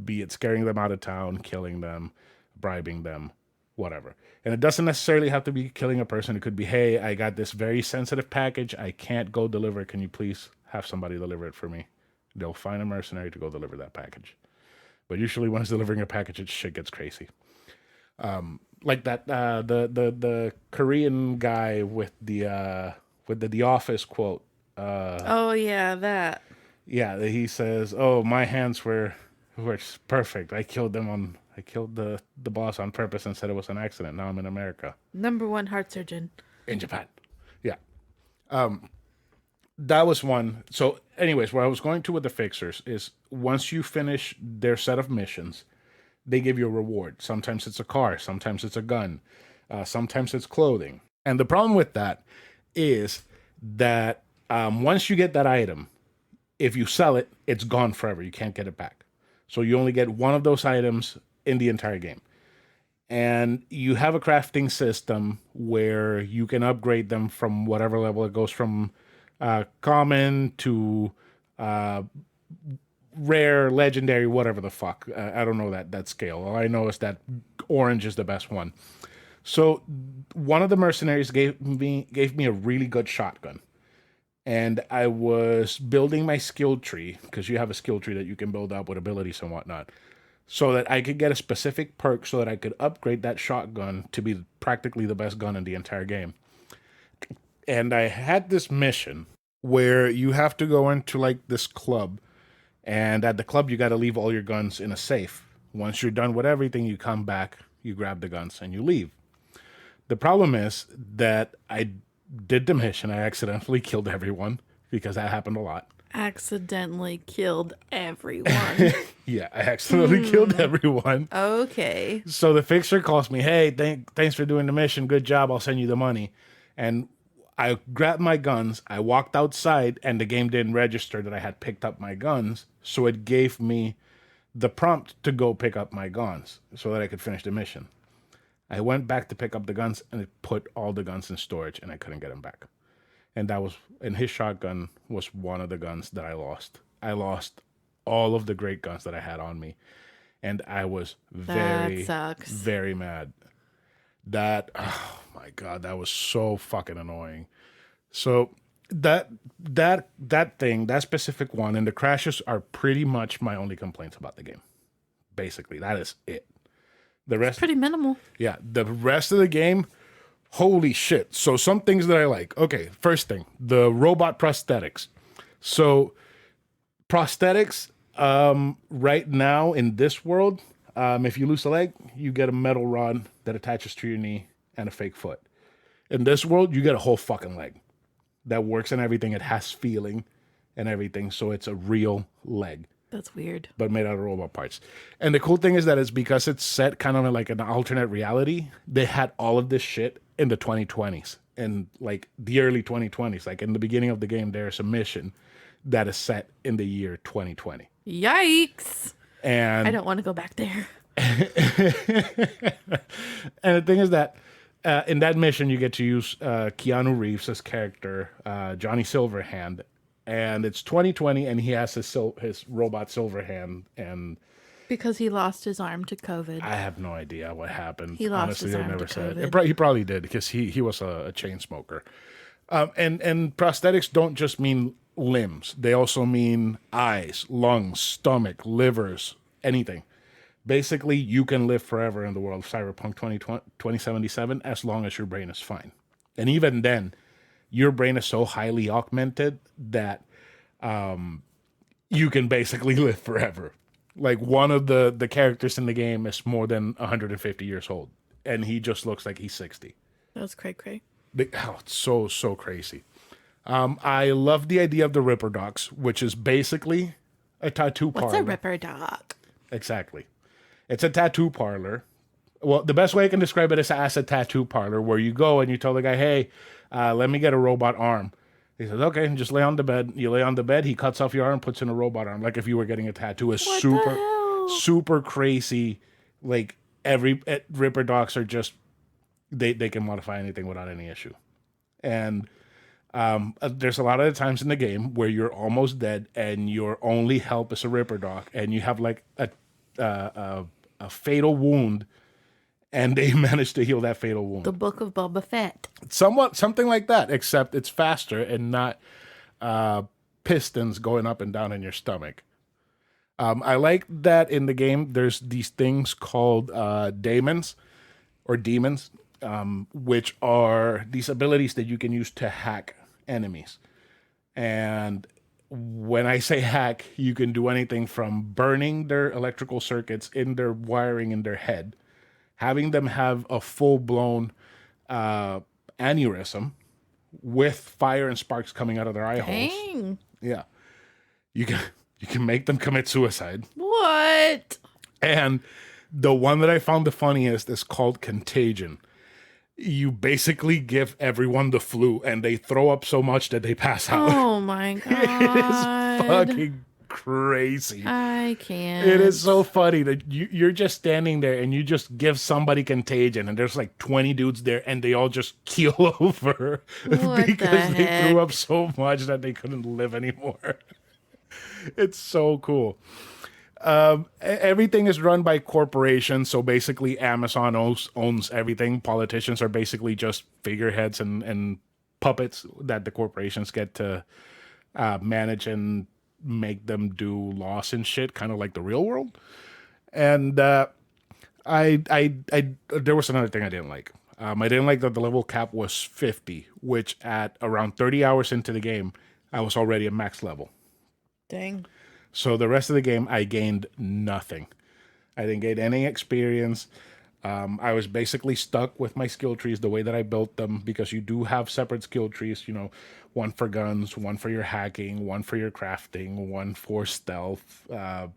Be it scaring them out of town, killing them, bribing them, whatever. And it doesn't necessarily have to be killing a person. It could be, hey, I got this very sensitive package. I can't go deliver it. Can you please have somebody deliver it for me? They'll find a mercenary to go deliver that package. But usually when it's delivering a package, shit gets crazy. Like that, the Korean guy with the Office quote. Oh yeah, that. Yeah, he says, "Oh, my hands were perfect. I killed the boss on purpose and said it was an accident. Now I'm in America, #1 heart surgeon. in Japan." Yeah, that was one. So, anyways, where I was going to with the fixers is once you finish their set of missions, they give you a reward. Sometimes it's a car, sometimes it's a gun, sometimes it's clothing. And the problem with that is that once you get that item, if you sell it, it's gone forever. You can't get it back. So you only get one of those items in the entire game. And you have a crafting system where you can upgrade them from whatever level it goes from common to rare, legendary, whatever the fuck. I don't know that scale. All I know is that orange is the best one. So one of the mercenaries gave me a really good shotgun. And I was building my skill tree, because you have a skill tree that you can build up with abilities and whatnot, so that I could get a specific perk so that I could upgrade that shotgun to be practically the best gun in the entire game. And I had this mission where you have to go into like this club, and at the club you got to leave all your guns in a safe. Once you're done with everything, you come back, you grab the guns, and you leave. The problem is that I did the mission. I accidentally killed everyone, because that happened a lot. Accidentally killed everyone. Yeah, I accidentally killed everyone. Okay. So the fixer calls me, hey, thanks for doing the mission. Good job. I'll send you the money. And I grabbed my guns. I walked outside, and the game didn't register that I had picked up my guns. So it gave me the prompt to go pick up my guns so that I could finish the mission. I went back to pick up the guns, and it put all the guns in storage, and I couldn't get them back. And his shotgun was one of the guns that I lost. I lost all of the great guns that I had on me, and I was very, very mad. Oh my God, that was so fucking annoying. So that specific one, and the crashes are pretty much my only complaints about the game. Basically, that is it. The rest, it's pretty minimal. Yeah, the rest of the game, holy shit. So some things that I like. Okay, first thing, the robot prosthetics. So prosthetics, right now in this world, if you lose a leg, you get a metal rod that attaches to your knee and a fake foot. In this world, you get a whole fucking leg that works and everything. It has feeling and everything, so it's a real leg. That's weird. But made out of robot parts. And the cool thing is that it's because it's set kind of in like an alternate reality. They had all of this shit in the 2020s and like the early 2020s. Like in the beginning of the game, there's a mission that is set in the year 2020. Yikes. And I don't want to go back there. And the thing is that in that mission, you get to use Keanu Reeves' character, Johnny Silverhand. And it's 2020, and he has his robot Silverhand, and because he lost his arm to COVID. I have no idea what happened. He lost his arm to COVID. He probably did, because he was a chain smoker. And prosthetics don't just mean limbs; they also mean eyes, lungs, stomach, livers, anything. Basically, you can live forever in the world of Cyberpunk 2077 as long as your brain is fine, and even then. Your brain is so highly augmented that you can basically live forever. Like one of the characters in the game is more than 150 years old, and he just looks like he's 60. That's cray-cray. It's so crazy. I love the idea of the Ripper Docs, which is basically a tattoo parlor. What's a Ripper Doc? Exactly. It's a tattoo parlor. Well, the best way I can describe it is as a tattoo parlor where you go and you tell the guy, hey, let me get a robot arm. He says, okay, and just lay on the bed. You lay on the bed. He cuts off your arm, puts in a robot arm, like if you were getting a tattoo. It's What the super, hell? super crazy. Like every Ripper docs are just they can modify anything without any issue. And there's a lot of the times in the game where you're almost dead and your only help is a Ripper doc, and you have like a fatal wound, and they manage to heal that fatal wound. The Book of Boba Fett. Somewhat something like that, except it's faster and not pistons going up and down in your stomach. I like that in the game there's these things called daemons or demons, which are these abilities that you can use to hack enemies. And when I say hack, you can do anything from burning their electrical circuits in their wiring in their head, having them have a full-blown aneurysm with fire and sparks coming out of their eye holes. Dang. Yeah. You can make them commit suicide. What? And the one that I found the funniest is called Contagion. You basically give everyone the flu and they throw up so much that they pass out. Oh my god. It is fucking crazy. I can't. It is so funny that you're just standing there and you just give somebody Contagion and there's like 20 dudes there and they all just keel over What because the they heck? threw up so much that they couldn't live anymore. It's so cool. Everything is run by corporations, so basically Amazon owns everything. Politicians are basically just figureheads and puppets that the corporations get to manage and make them do laws and shit, kind of like the real world. And I there was another thing I didn't like. I didn't like that the level cap was 50, which at around 30 hours into the game, I was already at max level. Dang. So the rest of the game, I gained nothing. I didn't get any experience. I was basically stuck with my skill trees the way that I built them, because you do have separate skill trees, one for guns, one for your hacking, one for your crafting, one for stealth. I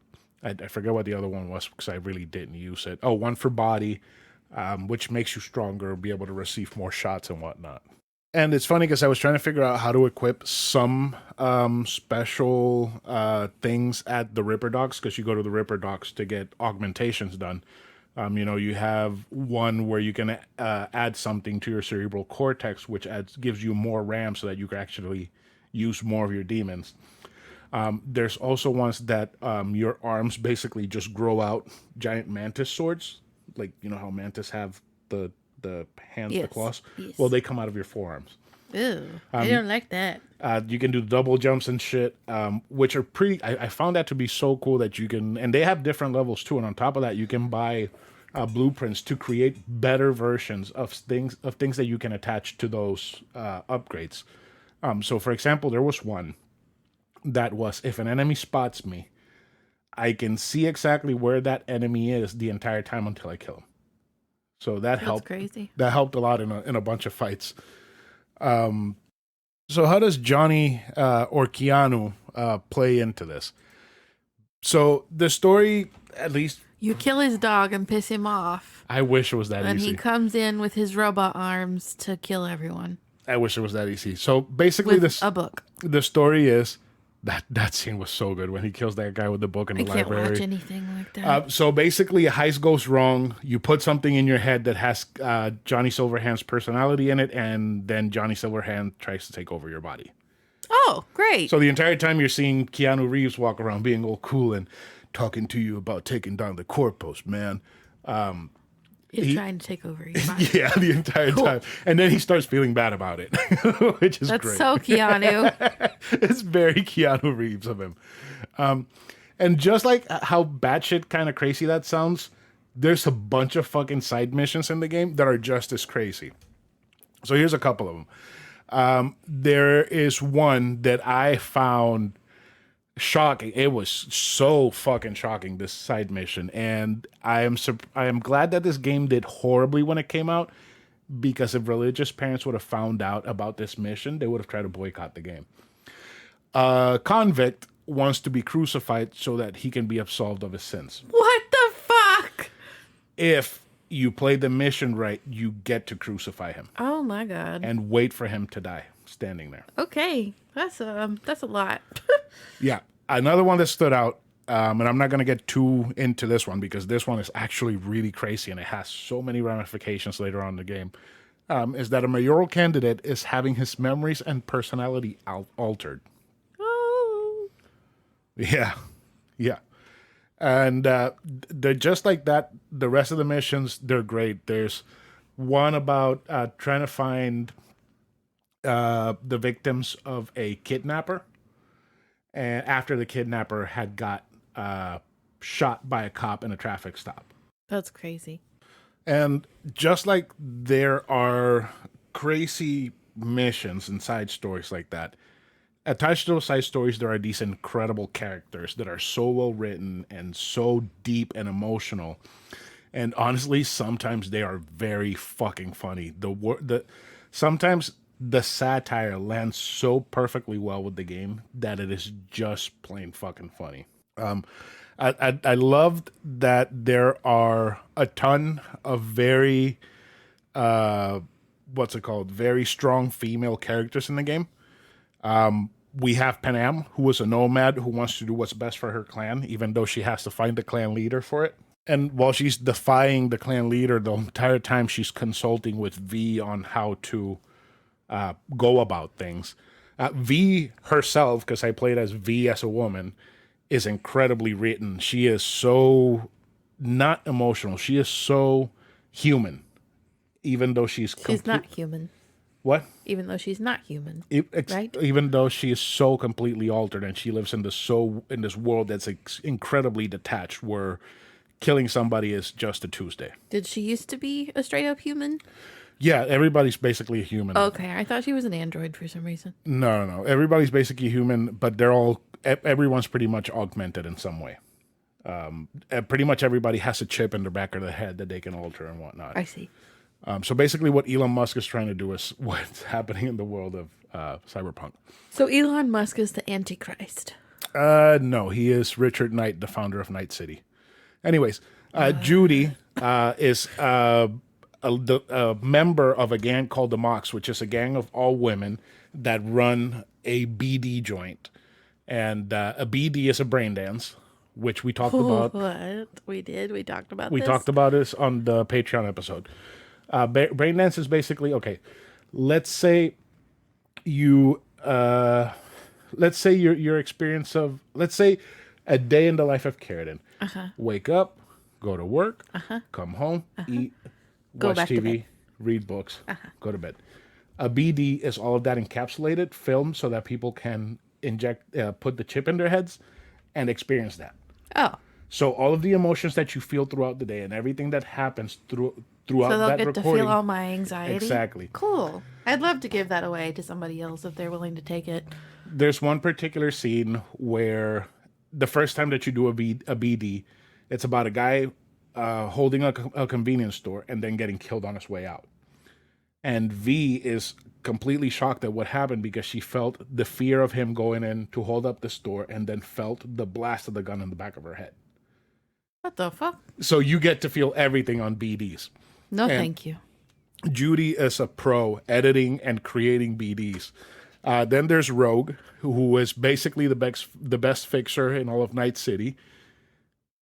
forget what the other one was because I really didn't use it. Oh, one for body, which makes you stronger, be able to receive more shots and whatnot. And it's funny because I was trying to figure out how to equip some special things at the Ripper Docs, because you go to the Ripper Docs to get augmentations done. You have one where you can add something to your cerebral cortex, which gives you more RAM so that you can actually use more of your demons. There's also ones that your arms basically just grow out giant mantis swords, like how mantis have the hands, the claws. Yes. Well, they come out of your forearms. Ew. I don't like that. You can do double jumps and shit, which are pretty. I found that to be so cool that you can, and they have different levels too. And on top of that, you can buy blueprints to create better versions of things that you can attach to those upgrades. So, for example, there was one that was, if an enemy spots me, I can see exactly where that enemy is the entire time until I kill him. So that helped. Crazy. That helped a lot in a bunch of fights. So how does Johnny or Keanu play into this? So the story, at least, You kill his dog and piss him off, I wish it was that and easy. he comes in with his robot arms to kill everyone I wish it was that easy. So basically, with a book. the story is that scene was so good when he kills that guy with the book in the I can't library. watch anything like that. So basically, a heist goes wrong. You put something in your head that has Johnny Silverhand's personality in it, and then Johnny Silverhand tries to take over your body. Oh, great. So the entire time you're seeing Keanu Reeves walk around being all cool and talking to you about taking down the corpos, man. He's trying to take over your mind. Yeah, the entire time. And then he starts feeling bad about it, which is That's great. so Keanu. It's very Keanu Reeves of him. And just like how batshit kind of crazy that sounds, there's a bunch of fucking side missions in the game that are just as crazy. So here's a couple of them. There is one that I found shocking. It was so fucking shocking, this side mission. And I am glad that this game did horribly when it came out, because if religious parents would have found out about this mission, they would have tried to boycott the game. Convict wants to be crucified so that he can be absolved of his sins. What the fuck? If you play the mission right, you get to crucify him Oh my god. and wait for him to die standing there. Okay, that's a lot. Yeah. Another one that stood out, and I'm not going to get too into this one because this one is actually really crazy and it has so many ramifications later on in the game, is that a mayoral candidate is having his memories and personality altered. Oh. Yeah. Yeah. And they're just like that. The rest of the missions, they're great. There's one about trying to find the victims of a kidnapper. And after the kidnapper had got shot by a cop in a traffic stop. That's crazy. And just like there are crazy missions and side stories like that, attached to those side stories, there are these incredible characters that are so well written and so deep and emotional. And honestly, sometimes they are very fucking funny. Sometimes the satire lands so perfectly well with the game that it is just plain fucking funny. I loved that there are a ton of very very strong female characters in the game. We have Panam, who is a nomad who wants to do what's best for her clan, even though she has to find the clan leader for it. And while she's defying the clan leader, the entire time she's consulting with V on how to go about things. V herself, because I played as V as a woman, is incredibly written. She is so not emotional. She is so human, even though she's not human. What? Even though she's not human, right? Even though she is so completely altered and she lives in this world that's incredibly detached, where killing somebody is just a Tuesday. Did she used to be a straight up human? Yeah, everybody's basically a human. Okay, I thought she was an android for some reason. No. Everybody's basically human, but everyone's pretty much augmented in some way. Pretty much everybody has a chip in the back of the head that they can alter and whatnot. I see. So basically what Elon Musk is trying to do is what's happening in the world of Cyberpunk. So Elon Musk is the Antichrist. No, he is Richard Knight, the founder of Night City. Anyways, Judy is a member of a gang called the Mox, which is a gang of all women that run a BD joint. And a BD is a brain dance, which we talked about. What? We did? We talked about this? We talked about this on the Patreon episode. Brain dance is basically, okay, let's say your experience of, let's say a day in the life of Karradyne. Wake up, go to work, come home, eat, watch TV, read books, go to bed. A BD is all of that encapsulated, filmed so that people can put the chip in their heads and experience that. Oh. So all of the emotions that you feel throughout the day and everything that happens throughout that recording. So they'll get to feel all my anxiety? Exactly. Cool. I'd love to give that away to somebody else if they're willing to take it. There's one particular scene where the first time that you do a BD, it's about a guy holding a convenience store and then getting killed on his way out. And V is completely shocked at what happened because she felt the fear of him going in to hold up the store and then felt the blast of the gun in the back of her head. What the fuck? So you get to feel everything on BDs. No, thank you. Judy is a pro editing and creating BDs. Then there's Rogue, who is basically the best fixer in all of Night City.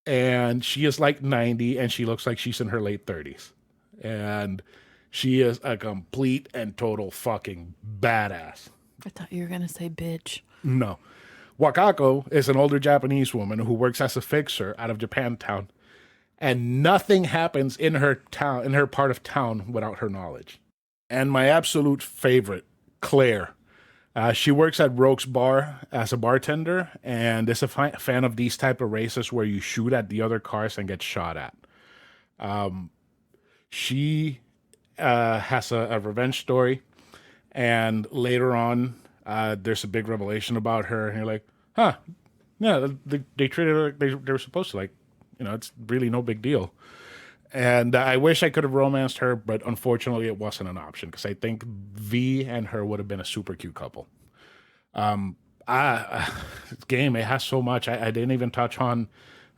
And she is like 90 and she looks like she's in her late 30s. And she is a complete and total fucking badass. I thought you were going to say bitch. No. Wakako is an older Japanese woman who works as a fixer out of Japantown. And nothing happens in her part of town without her knowledge. And my absolute favorite, Claire. She works at Rogue's Bar as a bartender and is a fan of these type of races where you shoot at the other cars and get shot at. She has a revenge story, and later on, there's a big revelation about her, and you're like, huh, yeah, they treated her like they were supposed to, like, it's really no big deal. And I wish I could have romanced her, but unfortunately it wasn't an option because I think V and her would have been a super cute couple. Game, it has so much. I didn't even touch on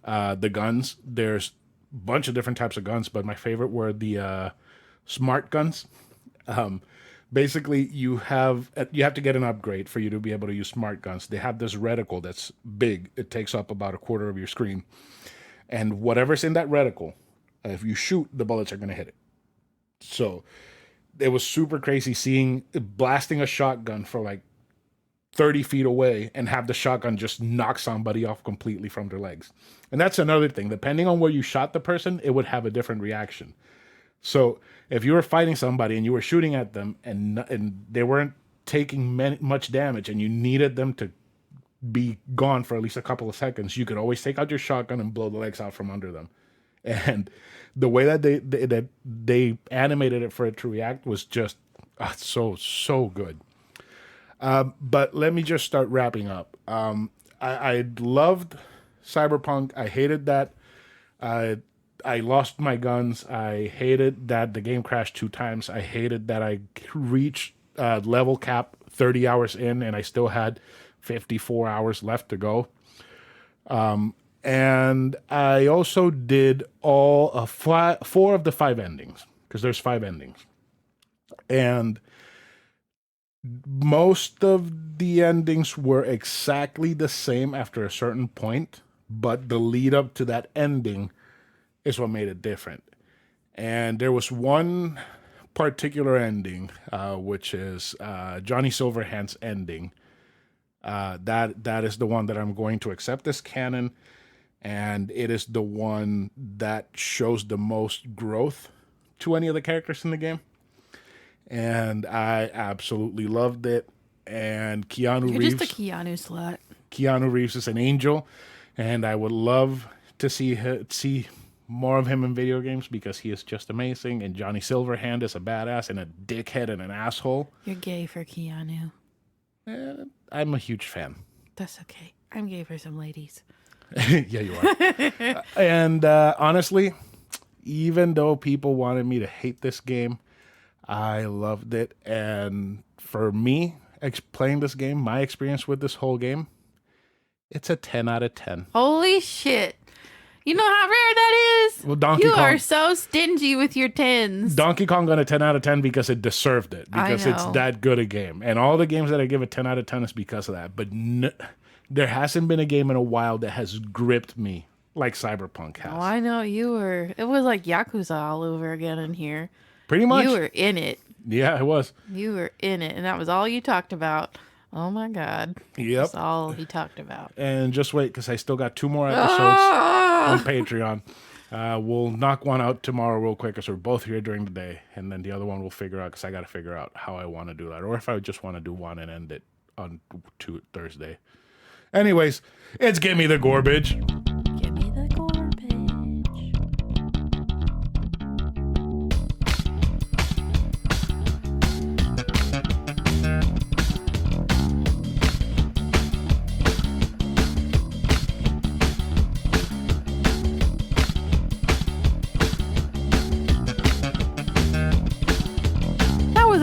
the guns. There's a bunch of different types of guns, but my favorite were the smart guns. Um, Basically, you have to get an upgrade for you to be able to use smart guns. They have this reticle that's big. It takes up about a quarter of your screen, and whatever's in that reticle, if you shoot, the bullets are going to hit it. So it was super crazy seeing blasting a shotgun for like 30 feet away and have the shotgun just knock somebody off completely from their legs. And that's another thing. Depending on where you shot the person, it would have a different reaction. So if you were fighting somebody and you were shooting at them and they weren't taking much damage and you needed them to be gone for at least a couple of seconds, you could always take out your shotgun and blow the legs out from under them. And the way that they animated it for it to react was just so good. But let me just start wrapping up. I loved Cyberpunk. I hated that I lost my guns. I hated that the game crashed 2 times. I hated that I reached level cap 30 hours in and I still had 54 hours left to go. And I also did all of 4 of the 5 endings, because there's 5 endings. And most of the endings were exactly the same after a certain point, but the lead up to that ending is what made it different. And there was one particular ending, which is Johnny Silverhand's ending. That is the one that I'm going to accept as canon, and it is the one that shows the most growth to any of the characters in the game. And I absolutely loved it. And Keanu Reeves... You're just a Keanu slut. Keanu Reeves is an angel, and I would love to see more of him in video games because he is just amazing. And Johnny Silverhand is a badass and a dickhead and an asshole. You're gay for Keanu. I'm a huge fan. That's okay. I'm gay for some ladies. Yeah, you are. And honestly, even though people wanted me to hate this game, I loved it. And for me, playing this game, my experience with this whole game, it's a 10 out of 10. Holy shit. You know how rare that is? Well, Donkey you Kong, are so stingy with your 10s. Donkey Kong got a 10 out of 10 because it deserved it. Because it's that good a game. And all the games that I give a 10 out of 10 is because of that. But there hasn't been a game in a while that has gripped me like Cyberpunk has. Oh, I know. It was like Yakuza all over again in here. Pretty much. You were in it. Yeah, it was. You were in it. And that was all you talked about. Oh my God. Yep. That's all he talked about. And just wait, because I still got 2 more episodes on Patreon. We'll knock one out tomorrow real quick, because we're both here during the day. And then the other one we'll figure out, because I got to figure out how I want to do that. Or if I just want to do one and end it on Thursday. Anyways, it's Give Me the Garbage. Give me the garbage.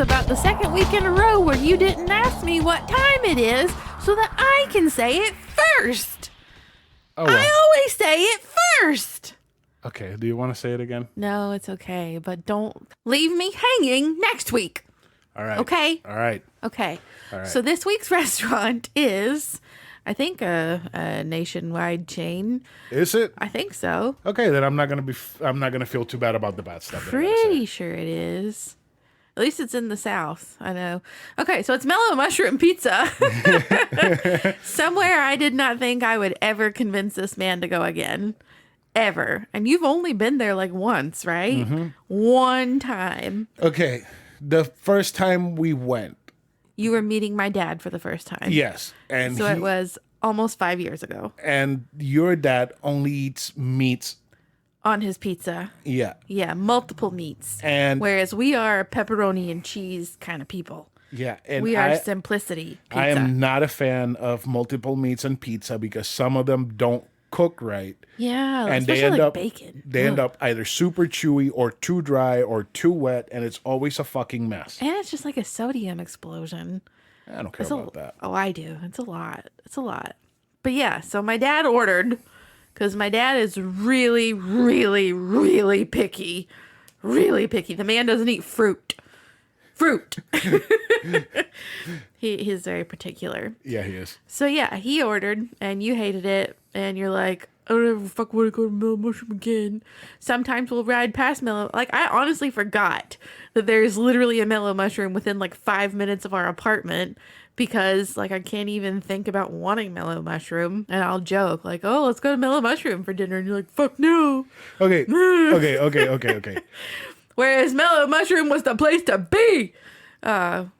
About the second week in a row where you didn't ask me what time it is so that I can say it first. Oh, well. I always say it first. Okay, do you want to say it again? No, it's okay, but don't leave me hanging next week. All right. Okay? All right. Okay. All right. So this week's restaurant is, I think, a nationwide chain. Is it? I think so. Okay, then I'm not gonna feel too bad about the bad stuff. Pretty sure it is. At least it's in the South. I know. Okay, so it's Mellow Mushroom Pizza. Somewhere I did not think I would ever convince this man to go again. Ever. And you've only been there like once, right? Mm-hmm. One time. Okay, the first time we went. You were meeting my dad for the first time. Yes. And so it was almost 5 years ago. And your dad only eats meats on his pizza. Yeah. Yeah, multiple meats. And whereas we are pepperoni and cheese kind of people. Yeah. And we are simplicity pizza. I am not a fan of multiple meats on pizza because some of them don't cook right. Yeah, and especially they end like up bacon. They end up either super chewy or too dry or too wet, and it's always a fucking mess. And it's just like a sodium explosion. I don't care about that. Oh, I do. It's a lot. It's a lot. But yeah, so my dad ordered, because my dad is really, really, really picky. Really picky. The man doesn't eat fruit. He's very particular. Yeah, he is. So yeah, he ordered, and you hated it, and you're like, I don't ever fuck want to go to Mellow Mushroom again. Sometimes we'll ride past Mellow. Like, I honestly forgot that there's literally a Mellow Mushroom within like 5 minutes of our apartment, because like I can't even think about wanting Mellow Mushroom, and I'll joke like, oh, let's go to Mellow Mushroom for dinner, and you're like, fuck no. Okay. Whereas Mellow Mushroom was the place to be,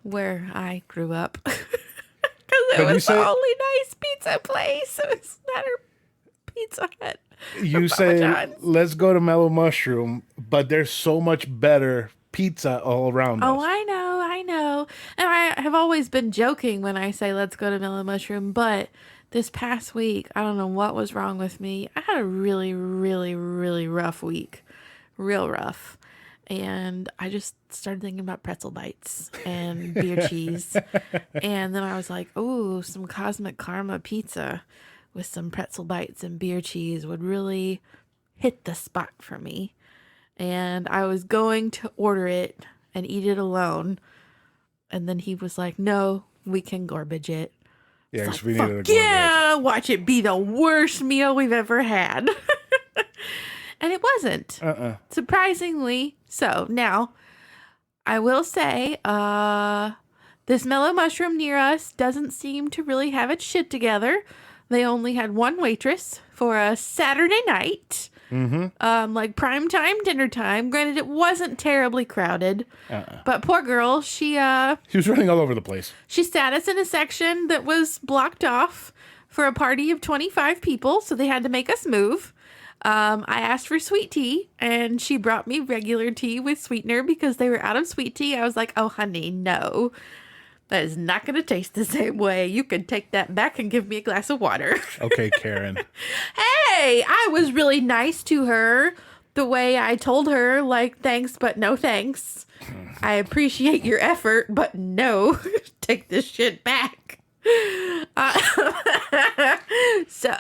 where I grew up. Because it was the only nice pizza place. It was not a Pizza Hut. You say, let's go to Mellow Mushroom, but there's so much better pizza all around us. Oh, I know. And I have always been joking when I say, let's go to Mellow Mushroom, but this past week, I don't know what was wrong with me. I had a really, really, really rough week. Real rough. And I just started thinking about pretzel bites and beer cheese. And then I was like, oh, some Cosmic Karma pizza with some pretzel bites and beer cheese would really hit the spot for me. And I was going to order it and eat it alone. And then he was like, no, we can garbage it. Yeah, because we needed a garbage. Yeah, watch it be the worst meal we've ever had. And it wasn't. Surprisingly so. Now, I will say, this Mellow Mushroom near us doesn't seem to really have its shit together. They only had one waitress for a Saturday night. Like prime time, dinner time. Granted, it wasn't terribly crowded. But poor girl, she was running all over the place. She sat us in a section that was blocked off for a party of 25 people, so they had to make us move. I asked for sweet tea, and she brought me regular tea with sweetener because they were out of sweet tea. I was like, oh, honey, no. That is not going to taste the same way. You can take that back and give me a glass of water. Okay, Karen. Hey, I was really nice to her the way I told her, like, thanks, but no thanks. I appreciate your effort, but no, take this shit back. So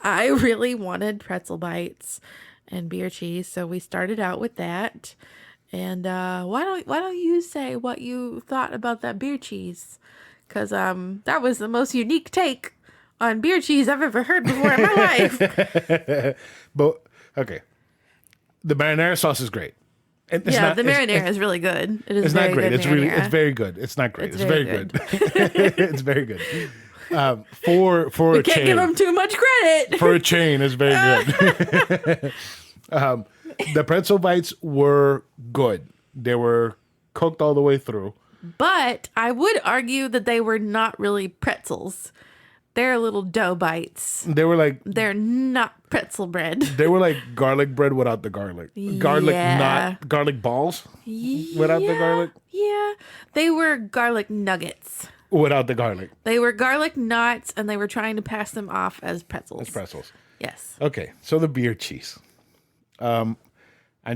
I really wanted pretzel bites and beer cheese, so we started out with that. And why don't you say what you thought about that beer cheese? Because that was the most unique take on beer cheese I've ever heard before in my life. But okay, the marinara sauce is great. The marinara is really good. It is it's very not great. Good it's marinara. really, it's very good. It's not great. It's very good. It's very good. For we a can't chain, give them too much credit. For a chain, it's very good. The pretzel bites were good. They were cooked all the way through. But I would argue that they were not really pretzels. They're little dough bites. They're not pretzel bread. They were like garlic bread without the garlic. Not garlic balls without the garlic. Yeah. They were garlic nuggets. Without the garlic. They were garlic knots, and they were trying to pass them off as pretzels. Yes. Okay, so the beer cheese. I'm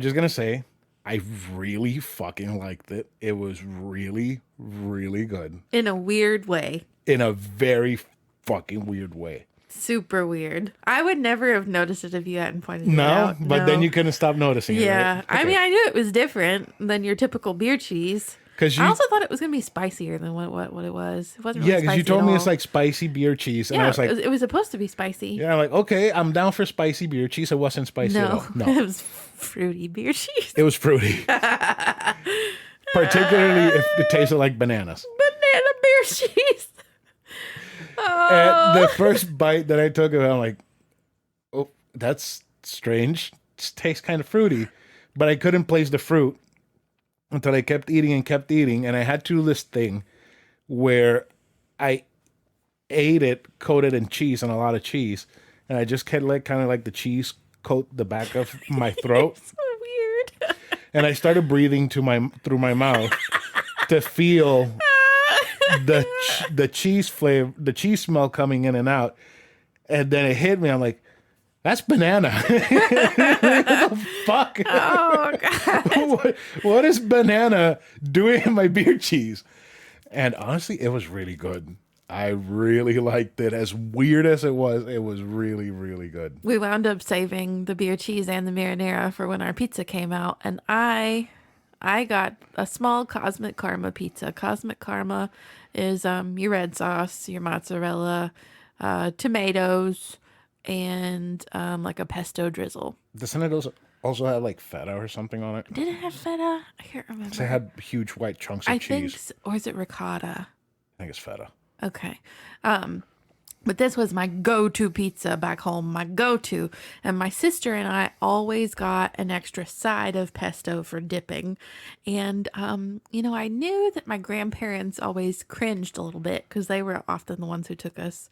just going to say, I really fucking liked it. It was really, really good. In a weird way. In a very fucking weird way. Super weird. I would never have noticed it if you hadn't pointed it out. But then you couldn't stop noticing it. Yeah. Right? Okay. I mean, I knew it was different than your typical beer cheese. I also thought it was going to be spicier than what it was. It wasn't really spicy. Yeah, because you told me it's like spicy beer cheese. And I was like, it was supposed to be spicy. Yeah, I'm like, okay, I'm down for spicy beer cheese. It wasn't spicy at all. No, it was fruity beer cheese. It was fruity. Particularly if it tasted like bananas. Banana beer cheese. And the first bite that I took of it, I'm like, oh, that's strange. It tastes kind of fruity. But I couldn't place the fruit until I kept eating. And I had to do this thing where I ate it coated in cheese and a lot of cheese. And I just kept kind of like the cheese coat the back of my throat. So weird. And I started breathing through my mouth to feel the cheese flavor, the cheese smell coming in and out. And then it hit me. I'm like, that's banana. What the fuck? Oh, God. What is banana doing in my beer cheese? And honestly, it was really good. I really liked it. As weird as it was really, really good. We wound up saving the beer cheese and the marinara for when our pizza came out, and I got a small Cosmic Karma pizza. Cosmic Karma is your red sauce, your mozzarella, tomatoes, and like a pesto drizzle. Doesn't it also have like feta or something on it? Did it have feta? I can't So it remember. had huge white chunks of I think, cheese. or is it ricotta? I think it's feta. Okay. But this was my go-to pizza back home, my go-to. And my sister and I always got an extra side of pesto for dipping. And, I knew that my grandparents always cringed a little bit because they were often the ones who took us,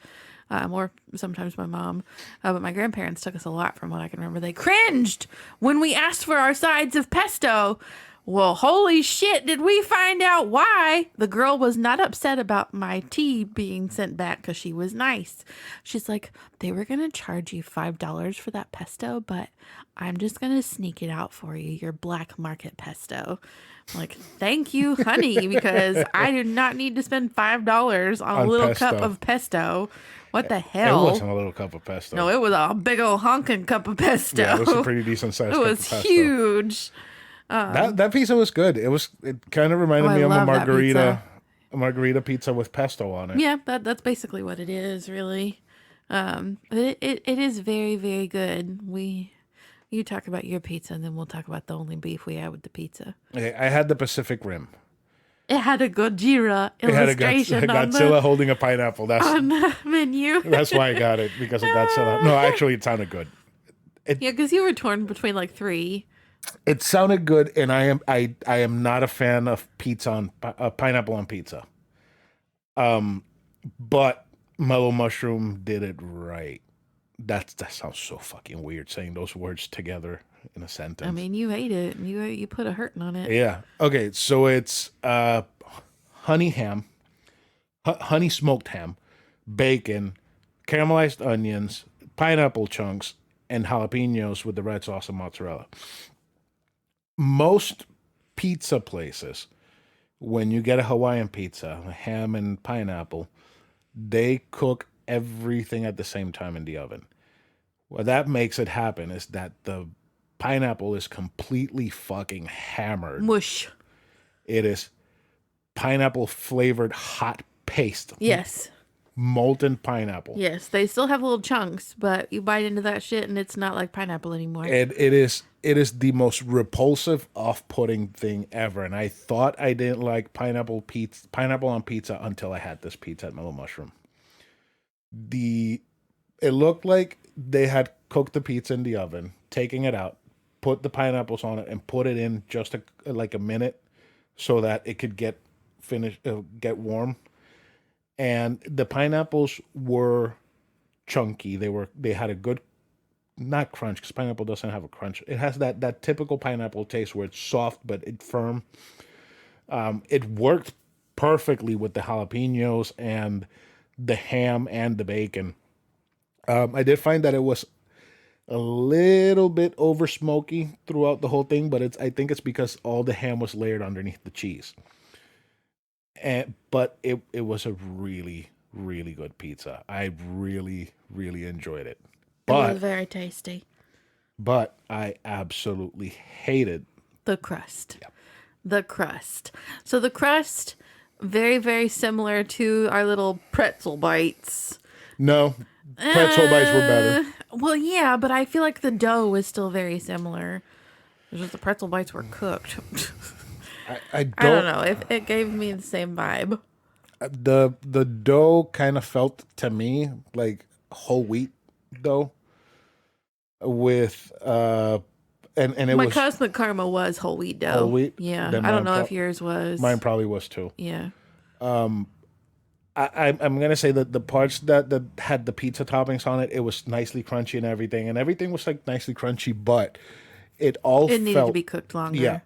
or sometimes my mom. But my grandparents took us a lot from what I can remember. They cringed when we asked for our sides of pesto. Well, holy shit, did we find out why? The girl was not upset about my tea being sent back because she was nice. She's like, they were going to charge you $5 for that pesto, but I'm just going to sneak it out for you, your black market pesto. I'm like, thank you, honey, because I do not need to spend $5 on a little pesto. cup of pesto. What the It hell? wasn't a little cup of pesto. No, it was a big old honking cup of pesto. Yeah, it was a pretty decent sized It cup was of pesto. huge. That pizza was good. It kind of reminded I me of love that pizza. a margarita pizza with pesto on it. Yeah, that's basically what it is, really. It is very, very good. You talk about your pizza, and then we'll talk about the only beef we had with the pizza. Okay, I had the Pacific Rim. It had a Gojira It had a illustration Godzilla holding a pineapple. on the menu. That's why I got it, because of Godzilla. No, actually, it sounded good. Yeah, because you were torn between like three. It sounded good, and I am not a fan of pizza on pineapple on pizza. But Mellow Mushroom did it right. That sounds so fucking weird saying those words together in a sentence. I mean, you ate it. You put a hurting on it. Yeah. Okay, so it's honey ham, honey smoked ham, bacon, caramelized onions, pineapple chunks, and jalapenos with the red sauce and mozzarella. Most pizza places, when you get a Hawaiian pizza, ham and pineapple, they cook everything at the same time in the oven. What that makes it happen is that the pineapple is completely fucking hammered. Mush. It is pineapple flavored hot paste. Yes. Molten pineapple. Yes. They still have little chunks, but you bite into that shit and it's not like pineapple anymore. And it is the most repulsive, off-putting thing ever. And I thought I didn't like pineapple on pizza until I had this pizza at Mellow Mushroom. It looked like they had cooked the pizza in the oven, taking it out, put the pineapples on it, and put it in just like a minute so that it could get warm. And the pineapples were chunky. They had a good, not crunch, because pineapple doesn't have a crunch. It has that typical pineapple taste where it's soft but it's firm. It worked perfectly with the jalapenos and the ham and the bacon. I did find that it was a little bit over smoky throughout the whole thing, but I think it's because all the ham was layered underneath the cheese. But it was a really, really good pizza. I really, really enjoyed it. It was very tasty. But I absolutely hated the crust. Yep. The crust. So the crust, very, very similar to our little pretzel bites. No, pretzel bites were better. Well, yeah, but I feel like the dough was still very similar. It's just the pretzel bites were cooked. I don't know. It gave me the same vibe. The dough kind of felt to me like whole wheat dough with and it My was Cosmic Karma was whole wheat dough. whole wheat. Yeah, Then I don't know if yours was. Mine probably was too. Yeah. I'm gonna say that the parts that had the pizza toppings on it, it was nicely crunchy and everything was like nicely crunchy, but it needed to be cooked longer. Yeah.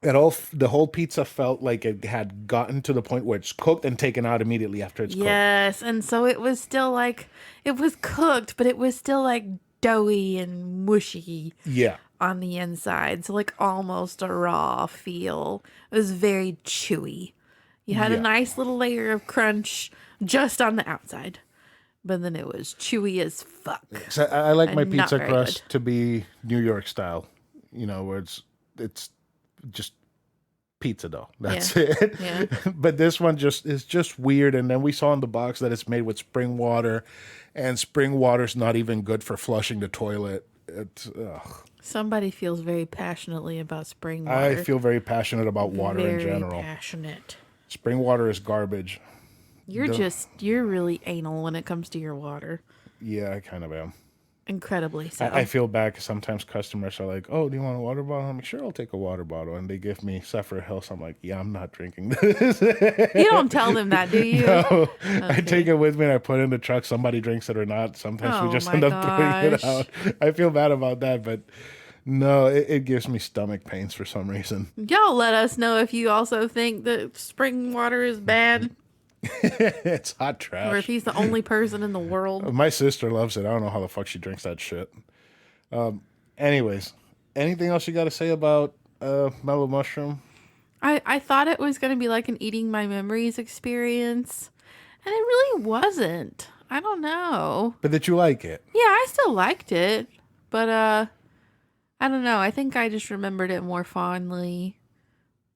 The whole pizza felt like it had gotten to the point where it's cooked and taken out immediately after it's cooked. Yes, and so it was still like, it was cooked, but it was still like doughy and mushy. Yeah. On the inside. So like almost a raw feel. It was very chewy. You had a Yeah. nice little layer of crunch just on the outside, but then it was chewy as fuck. So I like my And not pizza very crust good. to be New York style, where it's just pizza dough. That's it. Yeah. But this one is just weird. And then we saw in the box that it's made with spring water, and spring water's not even good for flushing the toilet. It's Somebody feels very passionately about spring water. I feel very passionate about water in very general. passionate. Spring water is garbage. You're really anal when it comes to your water. Yeah, I kind of am. Incredibly so. I feel bad because sometimes customers are like, "Oh, do you want a water bottle?" I'm like, "Sure, I'll take a water bottle." And they give me Separate Hills. I'm like, "Yeah, I'm not drinking this." You don't tell them that, do you? No, I take it with me and I put it in the truck. Somebody drinks it or not. Sometimes we Oh just my end up throwing it gosh. out. I feel bad about that, but no, it gives me stomach pains for some reason. Y'all let us know if you also think that spring water is bad, It's hot or if trash. he's the only person in the world. My sister loves it. I don't know how the fuck she drinks that shit. Anyways, anything else you got to say about Mellow Mushroom? I thought it was going to be like an eating my memories experience, and it really wasn't. I don't know. But that you like it. Yeah, I still liked it, but I don't know. I think I just remembered it more fondly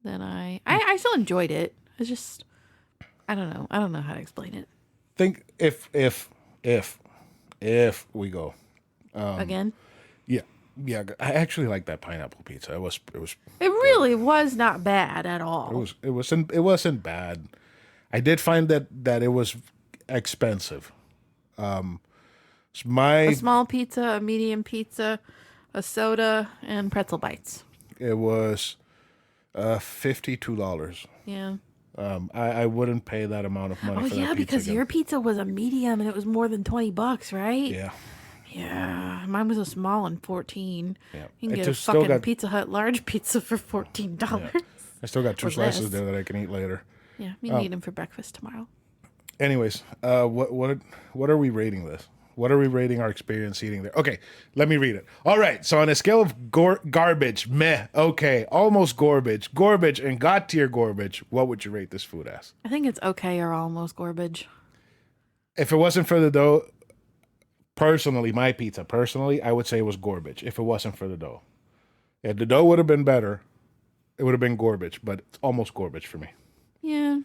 than I still enjoyed it. It's just I don't know. I don't know how to explain it. Think if we go, Again, yeah, I actually like that pineapple pizza. it really was not bad at all. It wasn't bad. I did find that it was expensive. A small pizza, a medium pizza, a soda, and pretzel bites. It was $52. Yeah. I wouldn't pay that amount of money Oh for that yeah, pizza because again. your pizza was a medium and it was more than $20, right? Yeah. Yeah. Mine was a small and 14. Yeah. You can It get a just still fucking got- Pizza Hut large pizza for $14. Yeah, I still got two Or slices less. there that I can eat later. you need them for breakfast tomorrow. Anyways, what are we rating this? What are we rating our experience eating there? Okay, let me read it. All right, so on a scale of garbage, meh, okay, almost garbage, and god tier garbage, what would you rate this food as? I think it's okay or almost garbage. If it wasn't for the dough, my pizza, I would say it was garbage if it wasn't for the dough. If the dough would have been better, it would have been garbage, but it's almost garbage for me. Yeah.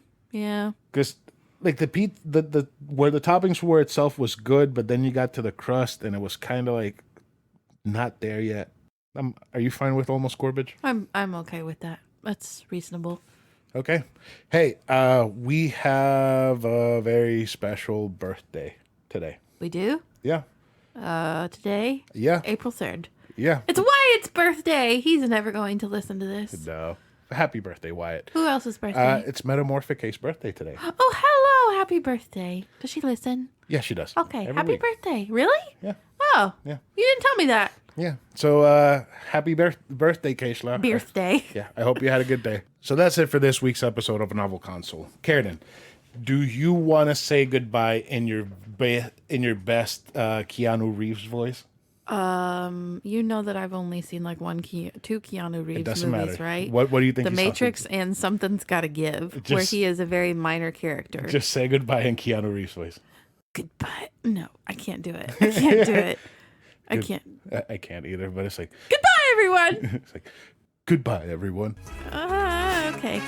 Because like the where the toppings were itself was good, but then you got to the crust and it was kind of like not there yet. Are you fine with almost garbage? I'm okay with that. That's reasonable. Okay. Hey, we have a very special birthday today. We do? Yeah. Today? Yeah. April 3rd. Yeah. It's Wyatt's birthday. He's never going to listen to this. No. Happy birthday, Wyatt. Who else's birthday? It's Metamorphic Ace birthday today. Oh, hello. Happy birthday. Does she listen? Yeah, she does. Okay. Every Happy week. birthday. Really? Yeah. Oh. Yeah. You didn't tell me that. Yeah. So happy birthday, Keishla. Birthday. Yeah, I hope you had a good day. So that's it for this week's episode of Novel Console. Karradyne, do you want to say goodbye in your best Keanu Reeves voice? You know that I've only seen like two Keanu Reeves doesn't movies, matter. right? What do you think? The he sounds Matrix and Something's Gotta Give, where Just- he is a very minor character. like? Just say goodbye in Keanu Reeves' voice. Goodbye. No, I can't do it. I can't do it. I can't. I can't either, but it's like Goodbye, everyone. it's like goodbye, everyone. Okay.